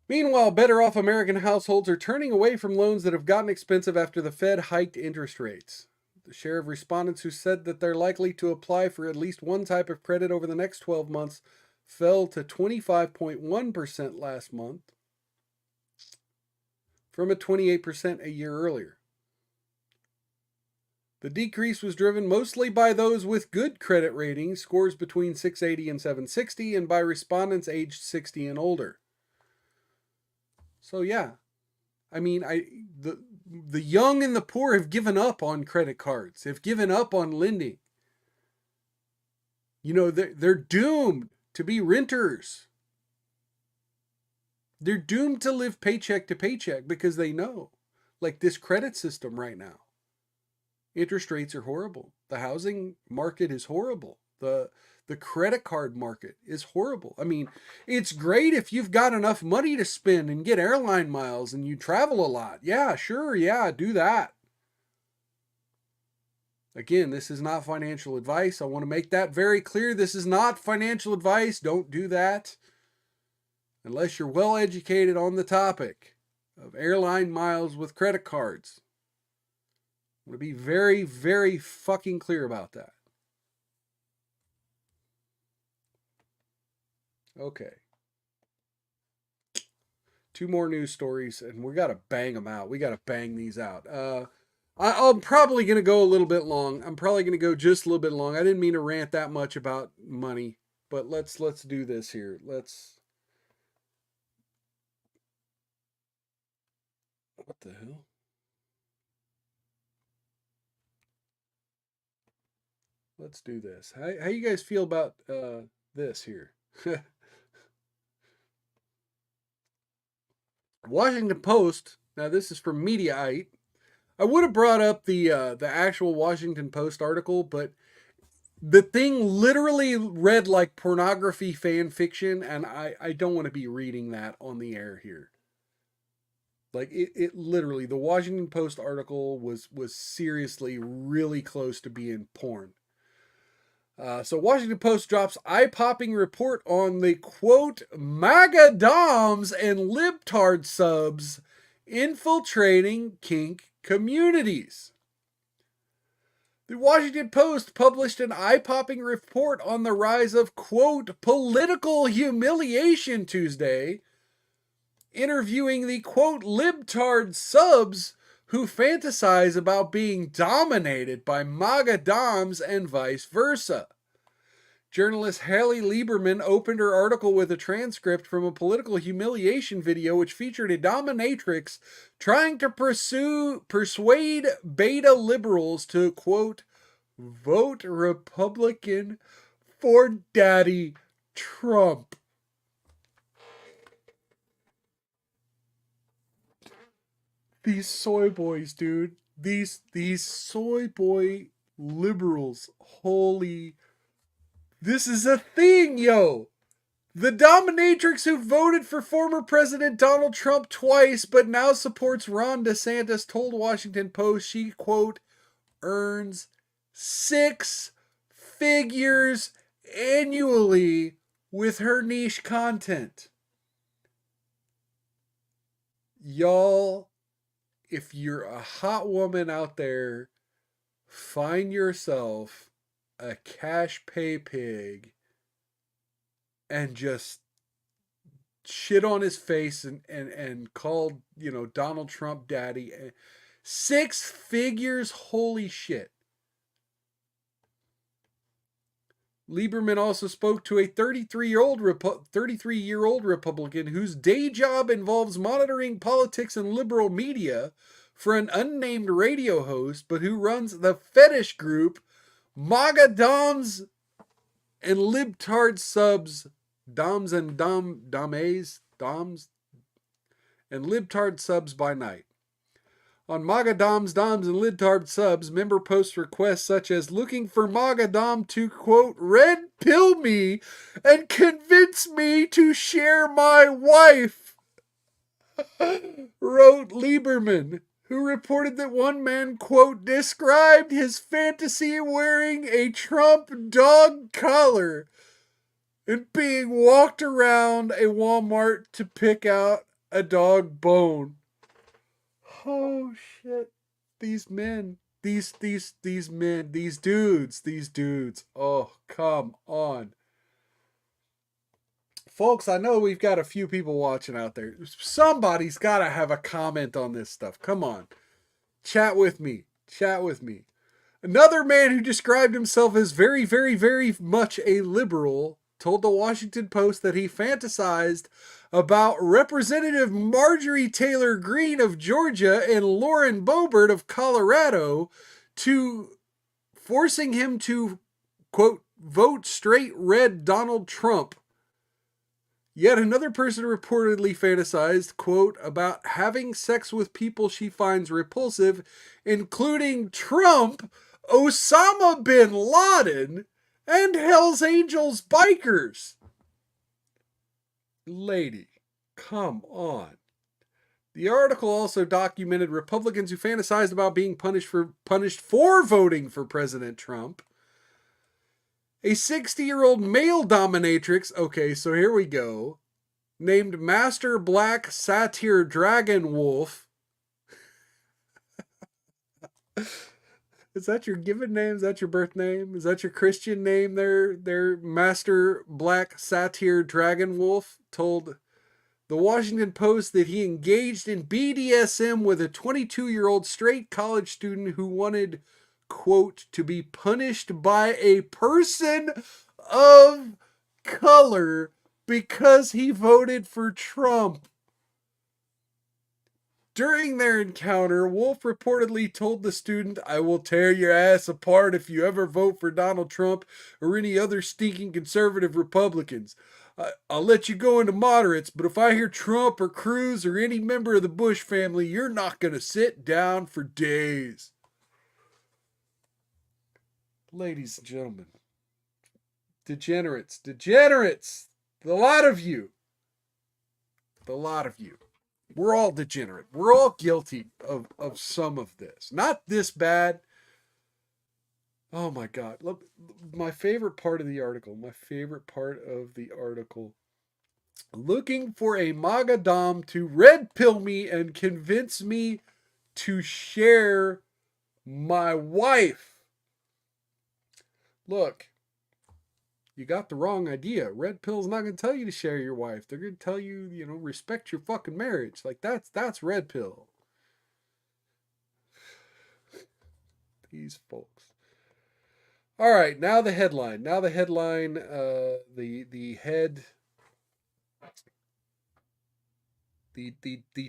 Meanwhile, better off American households are turning away from loans that have gotten expensive after the Fed hiked interest rates. The share of respondents who said that they're likely to apply for at least one type of credit over the next 12 months fell to 25.1% last month from a 28% a year earlier. The decrease was driven mostly by those with good credit ratings, scores between 680 and 760, and by respondents aged 60 and older. So yeah, I mean, the young and the poor have given up on credit cards. Have given up on lending. They're doomed to be renters. They're doomed to live paycheck to paycheck because they know, like this credit system right now. Interest rates are horrible. The housing market is horrible. The credit card market is horrible. I mean, it's great if you've got enough money to spend and get airline miles and you travel a lot. Yeah, sure. Yeah, do that. Again, this is not financial advice. I want to make that very clear. This is not financial advice. Don't do that unless you're well educated on the topic of airline miles with credit cards. I want to be very, very fucking clear about that. Okay. 2 more news stories, and we got to bang them out. We got to bang these out. I'm probably going to go a little bit long. I'm probably going to go just a little bit long. I didn't mean to rant that much about money, but let's do this here. What the hell? Let's do this. How you guys feel about this here? Washington Post, now this is from Mediaite. I would have brought up the actual Washington Post article, but the thing literally read like pornography fan fiction, and I don't want to be reading that on the air here. Like it literally, the Washington Post article was seriously really close to being porn. So Washington Post drops eye-popping report on the quote MAGA doms and libtard subs infiltrating kink communities. The Washington Post published an eye-popping report on the rise of quote political humiliation Tuesday, interviewing the quote libtard subs who fantasize about being dominated by MAGA doms and vice versa. Journalist Haley Lieberman opened her article with a transcript from a political humiliation video which featured a dominatrix trying to persuade beta liberals to, quote, vote Republican for Daddy Trump. These soy boys, dude. These soy boy liberals. Holy. This is a thing, yo. The dominatrix who voted for former President Donald Trump twice but now supports Ron DeSantis told Washington Post she, quote, earns 6 figures annually with her niche content. Y'all, if you're a hot woman out there, find yourself a cash pay pig and just shit on his face and call, you know, Donald Trump daddy. 6 figures, holy shit. Lieberman also spoke to a 33-year-old Republican whose day job involves monitoring politics and liberal media for an unnamed radio host, but who runs the fetish group MAGA Doms and Libtard Subs, Doms and Doms and Libtard Subs by night. On MAGA Doms and Libtard Subs, member post requests such as looking for MAGA Dom to, quote, red pill me and convince me to share my wife, wrote Lieberman, who reported that one man, quote, described his fantasy wearing a Trump dog collar and being walked around a Walmart to pick out a dog bone. Oh shit. These men, these men, these dudes. Oh, come on. Folks, I know we've got a few people watching out there. Somebody's got to have a comment on this stuff. Come on. Chat with me. Another man who described himself as very, very, very much a liberal told the Washington Post that he fantasized about Representative Marjorie Taylor Greene of Georgia and Lauren Boebert of Colorado to forcing him to, quote, vote straight red Donald Trump. Yet another person reportedly fantasized, quote, about having sex with people she finds repulsive, including Trump, Osama bin Laden, and Hell's Angels bikers. Lady, come on. The article also documented Republicans who fantasized about being punished for voting for President Trump. A 60-year-old male dominatrix, okay, so here we go, named Master Black Satyr Dragon Wolf. Is that your given name? Is that your birth name? Is that your Christian name there? Master Black Satyr Dragon Wolf told the Washington Post that he engaged in BDSM with a 22-year-old straight college student who wanted, quote, to be punished by a person of color because he voted for Trump. During their encounter, Wolf reportedly told the student, I will tear your ass apart if you ever vote for Donald Trump or any other stinking conservative Republicans. I'll let you go into moderates, but if I hear Trump or Cruz or any member of the Bush family, you're not going to sit down for days. Ladies and gentlemen, degenerates, the lot of you, we're all degenerate. We're all guilty of some of this. Not this bad. Oh my God. Look, my favorite part of the article, looking for a MAGA Dom to red pill me and convince me to share my wife. Look, you got the wrong idea. Red pill's not going to tell you to share your wife. They're going to tell you, respect your fucking marriage. Like that's red pill. These folks. All right, now the headline. The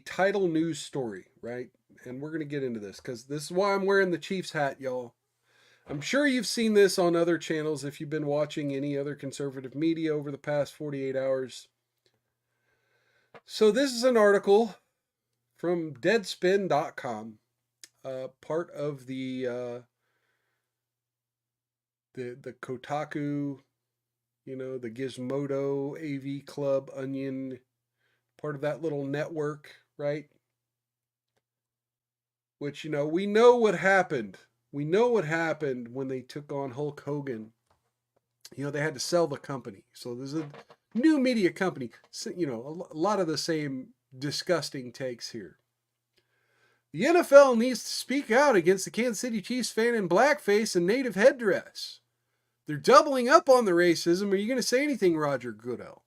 title news story, right? And we're going to get into this because this is why I'm wearing the Chiefs hat, y'all. I'm sure you've seen this on other channels if you've been watching any other conservative media over the past 48 hours. So this is an article from deadspin.com, part of the Kotaku, the Gizmodo, AV Club, Onion, part of that little network, right? Which, we know what happened. We know what happened when they took on Hulk Hogan. They had to sell the company. So there's a new media company. So, a lot of the same disgusting takes here. The NFL needs to speak out against the Kansas City Chiefs fan in blackface and native headdress. They're doubling up on the racism. Are you going to say anything, Roger Goodell?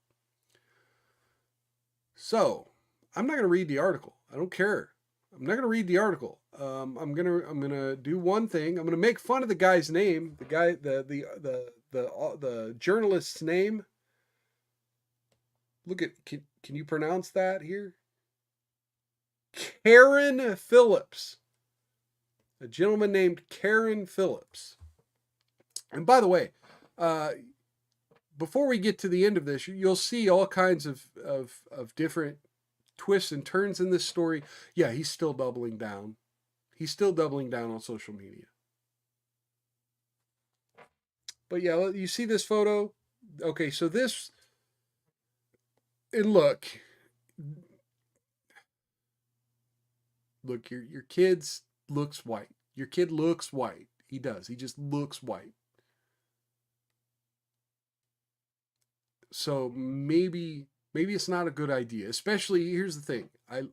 So, I'm not going to read the article. I don't care. I'm not going to read the article. I'm gonna do one thing. I'm gonna make fun of the guy's name. The journalist's name. Look at. Can you pronounce that here? Karen Phillips. A gentleman named Karen Phillips. And by the way, before we get to the end of this, you'll see all kinds of different twists and turns in this story. Yeah, he's still doubling down. He's still doubling down on social media. But yeah, you see this photo? Okay, so this, and look, your kid's looks white. Your kid looks white. He does. He just looks white. So maybe it's not a good idea. Especially, here's the thing. I've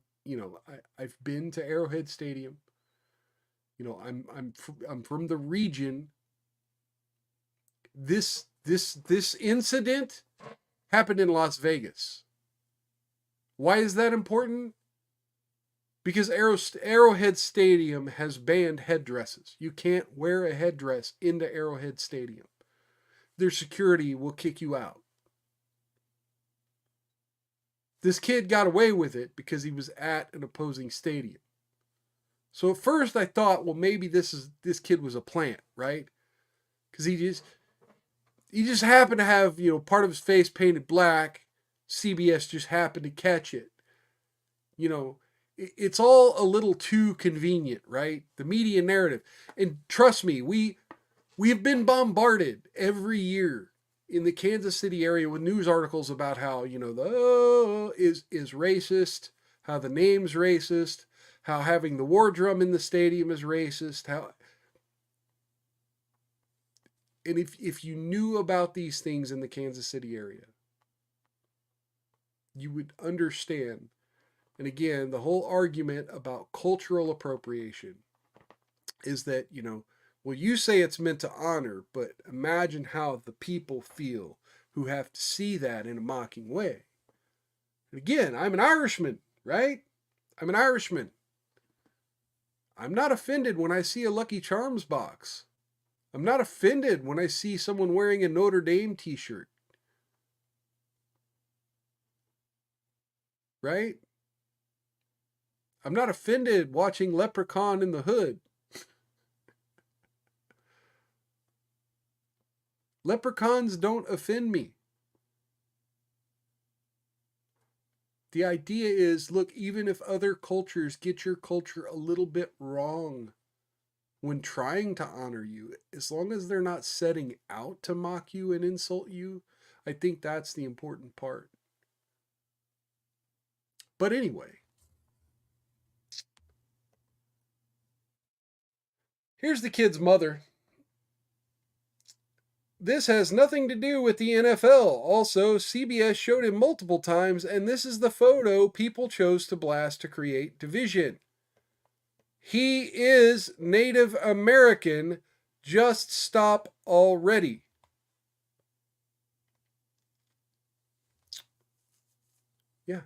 been to Arrowhead Stadium. I'm from the region. This incident happened in Las Vegas. Why is that important? Because Arrowhead Stadium has banned headdresses. You can't wear a headdress into Arrowhead Stadium. Their security will kick you out. This kid got away with it because he was at an opposing stadium. So at first I thought, well, maybe this kid was a plant, right? Because he just happened to have, part of his face painted black. CBS just happened to catch it. It's all a little too convenient, right? The media narrative. And trust me, we have been bombarded every year in the Kansas City area with news articles about how, the is racist, how the name's racist, how having the war drum in the stadium is racist, and if you knew about these things in the Kansas City area, you would understand. And again, the whole argument about cultural appropriation is that, well, you say it's meant to honor, but imagine how the people feel who have to see that in a mocking way. And again, I'm an Irishman, right? I'm an Irishman. I'm not offended when I see a Lucky Charms box. I'm not offended when I see someone wearing a Notre Dame t-shirt. Right? I'm not offended watching Leprechaun in the Hood. Leprechauns don't offend me. The idea is, look, even if other cultures get your culture a little bit wrong when trying to honor you, as long as they're not setting out to mock you and insult you, I think that's the important part. But anyway, here's the kid's mother. This has nothing to do with the NFL. Also, CBS showed him multiple times, and this is the photo people chose to blast to create division. He is Native American. Just stop already. Yeah.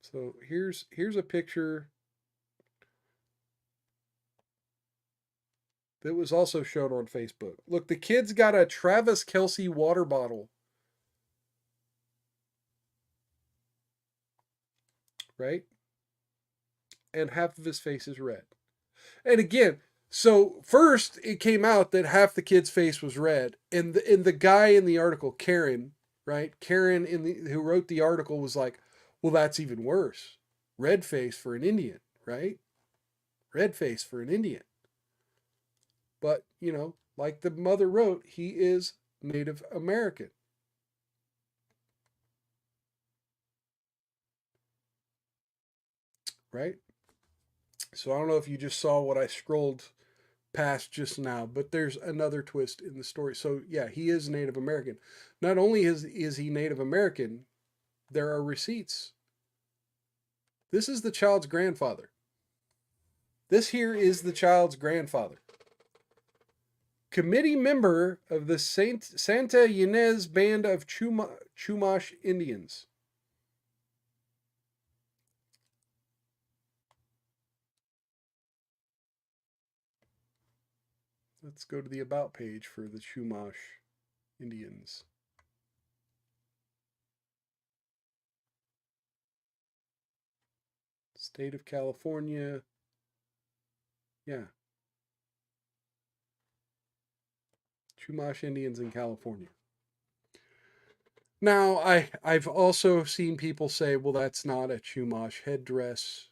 So here's a picture that was also shown on Facebook. Look, the kid's got a Travis Kelce water bottle. Right? And half of his face is red. And again, so first it came out that half the kid's face was red, and the guy in the article, Karen, right? Karen who wrote the article was like, well, that's even worse. Red face for an Indian, right? Red face for an Indian. But, you know, like the mother wrote, he is Native American. Right? So I don't know if you just saw what I scrolled past just now, but there's another twist in the story. So yeah, he is Native American. Not only is he Native American, there are receipts. This is the child's grandfather. This here is the child's grandfather. Committee member of the Santa Ynez Band of Chumash Indians. Let's go to the About page for the Chumash Indians. State of California. Yeah. Chumash Indians in California. Now, I've also seen people say, well, that's not a Chumash headdress,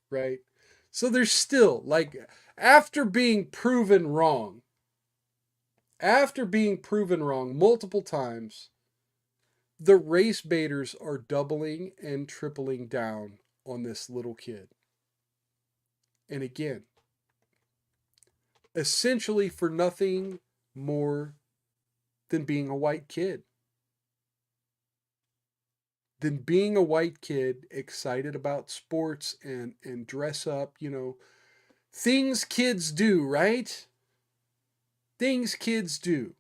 right? So there's still, like, after being proven wrong multiple times, the race baiters are doubling and tripling down on this little kid. And again, essentially for nothing more than being a white kid. Than being a white kid excited about sports and dress up, you know, things kids do, right? Things kids do.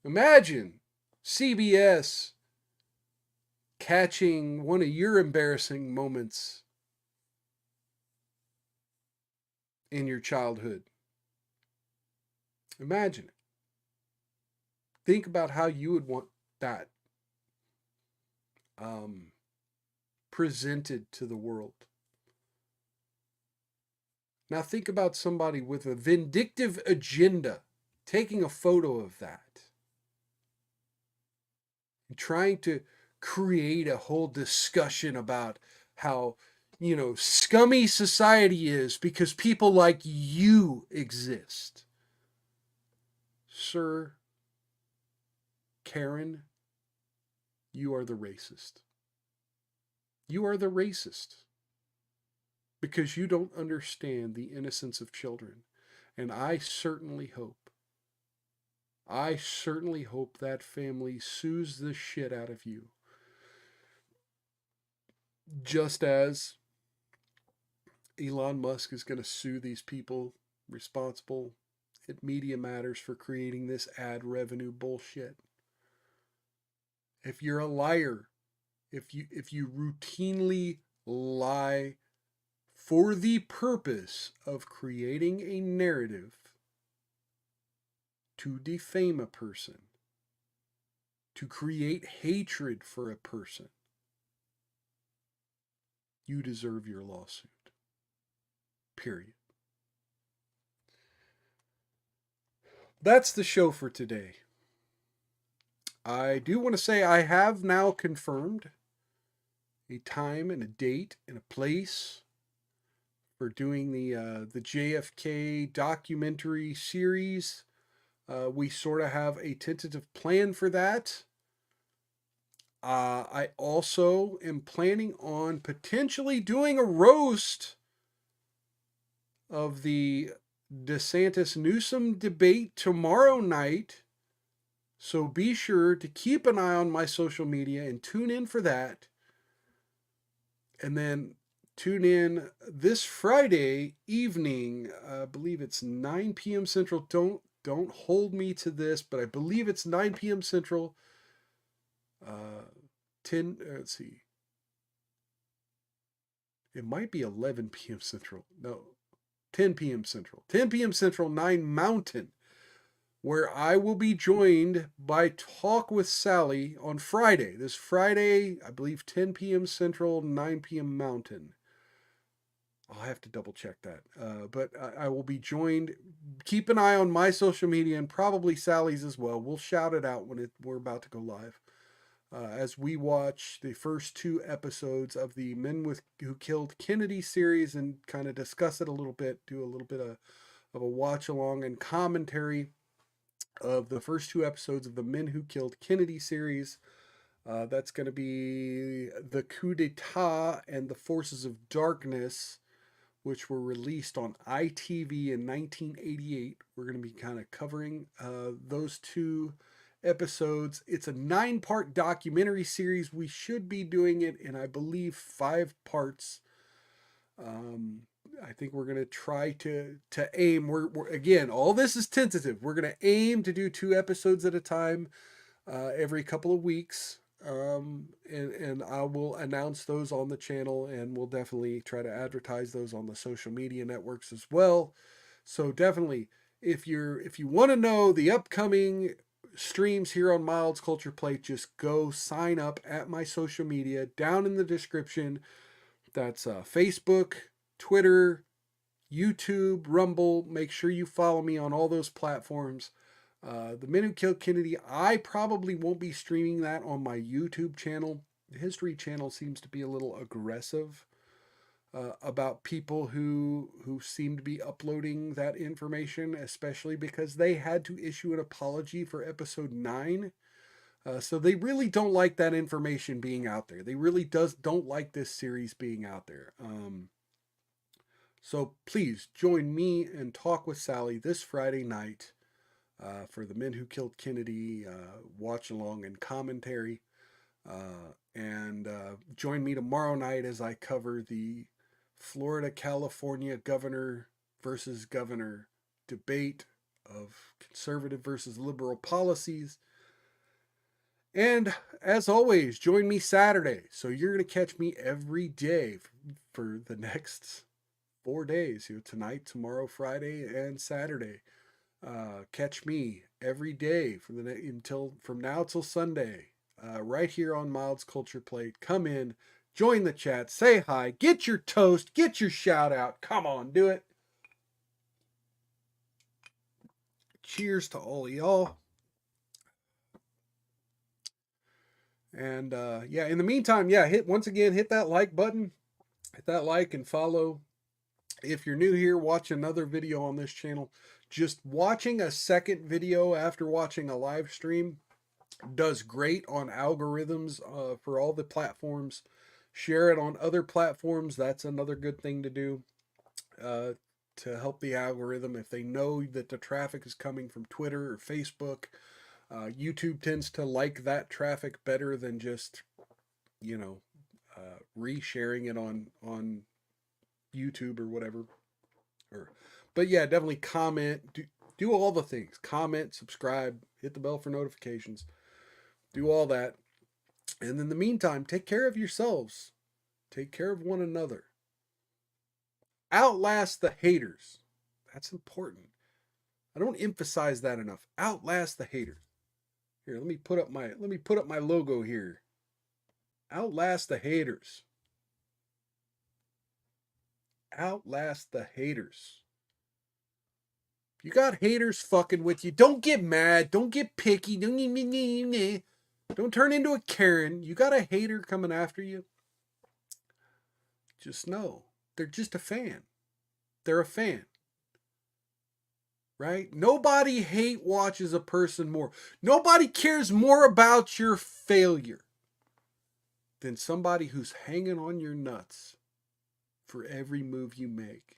Imagine CBS catching one of your embarrassing moments in your childhood. Imagine it. Think about how you would want that presented to the world. Now think about somebody with a vindictive agenda taking a photo of that and trying to create a whole discussion about how, you know, scummy society is because people like you exist. Sir, Karen, you are the racist. You are the racist. Because you don't understand the innocence of children. And I certainly hope that family sues the shit out of you. Just as Elon Musk is going to sue these people responsible at Media Matters for creating this ad revenue bullshit. If you're a liar, if you routinely lie for the purpose of creating a narrative to defame a person, to create hatred for a person, you deserve your lawsuit. Period. That's the show for today. I do want to say I have now confirmed a time and a date and a place for doing the JFK documentary series. We sort of have a tentative plan for that. I also am planning on potentially doing a roast of the DeSantis Newsom debate tomorrow night. So be sure to keep an eye on my social media and tune in for that. And then tune in this Friday evening. I believe it's 9 p.m. Central. Don't hold me to this, but I believe it's 9 p.m. Central. 10. Let's see. It might be 11 p.m. Central. No, 10 p.m. Central. 10 p.m. Central, 9 Mountain, where I will be joined by Talk with Sally on Friday. This Friday, I believe 10 p.m. Central, 9 p.m. Mountain. I'll have to double check that. But I will be joined. Keep an eye on my social media and probably Sally's as well. We'll shout it out when we're about to go live. As we watch the first 2 episodes of the Who Killed Kennedy series and kind of discuss it a little bit, do a little bit of a watch along and commentary of the first 2 episodes of the Men Who Killed Kennedy series. That's going to be The Coup d'etat and The Forces of Darkness, which were released on ITV in 1988. We're going to be kind of covering those 2 episodes. It's a 9-part documentary series. We should be doing it in, I believe, 5 parts. I think we're going to try to aim. We're again, all this is tentative. We're going to aim to do 2 episodes at a time every couple of weeks. And I will announce those on the channel, and we'll definitely try to advertise those on the social media networks as well. So definitely, if you want to know the upcoming streams here on Miles Culture Plate, just go sign up at my social media down in the description. That's Facebook, Twitter, YouTube, Rumble. Make sure you follow me on all those platforms. The Men Who Killed Kennedy, I probably won't be streaming that on my YouTube channel. The History channel seems to be a little aggressive about people who seem to be uploading that information, especially because they had to issue an apology for episode 9. So they really don't like that information being out there. They really don't like this series being out there. So please join me and Talk with Sally this Friday night for the Men Who Killed Kennedy watch along and commentary. And join me tomorrow night as I cover the Florida-California governor versus governor debate of conservative versus liberal policies. And as always, join me Saturday. So you're going to catch me every day for the next 4 days. Tonight, tomorrow, Friday, and Saturday. Catch me every day from now till Sunday. Right here on Miles Culture Plate. Come in, join the chat, say hi, get your toast, get your shout out. Come on, do it. Cheers to all of y'all. And in the meantime, hit that like button. Hit that like and follow. If you're new here, watch another video on this channel. Just watching a second video after watching a live stream does great on algorithms for all the platforms. Share it on other platforms. That's another good thing to do to help the algorithm. If they know that the traffic is coming from Twitter or Facebook, YouTube tends to like that traffic better than just, resharing it on YouTube or whatever. But yeah, definitely comment. Do all the things. Comment, subscribe, hit the bell for notifications. Do all that. And in the meantime, take care of yourselves. Take care of one another. Outlast the haters. That's important. I don't emphasize that enough. Outlast the haters. Here, let me put up my logo here. Outlast the haters. Outlast the haters. You got haters fucking with you. Don't get mad. Don't get picky. Don't turn into a Karen. You got a hater coming after you. Just know they're just a fan. They're a fan. Right? Nobody hate watches a person more. Nobody cares more about your failure than somebody who's hanging on your nuts for every move you make.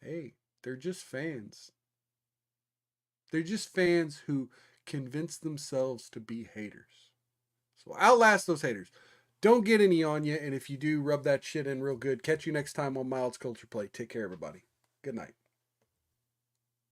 Hey, they're just fans. They're just fans who convince themselves to be haters. So outlast those haters. Don't get any on you, and if you do, rub that shit in real good. Catch you next time on Miles Culture Play. Take care, everybody. Good night.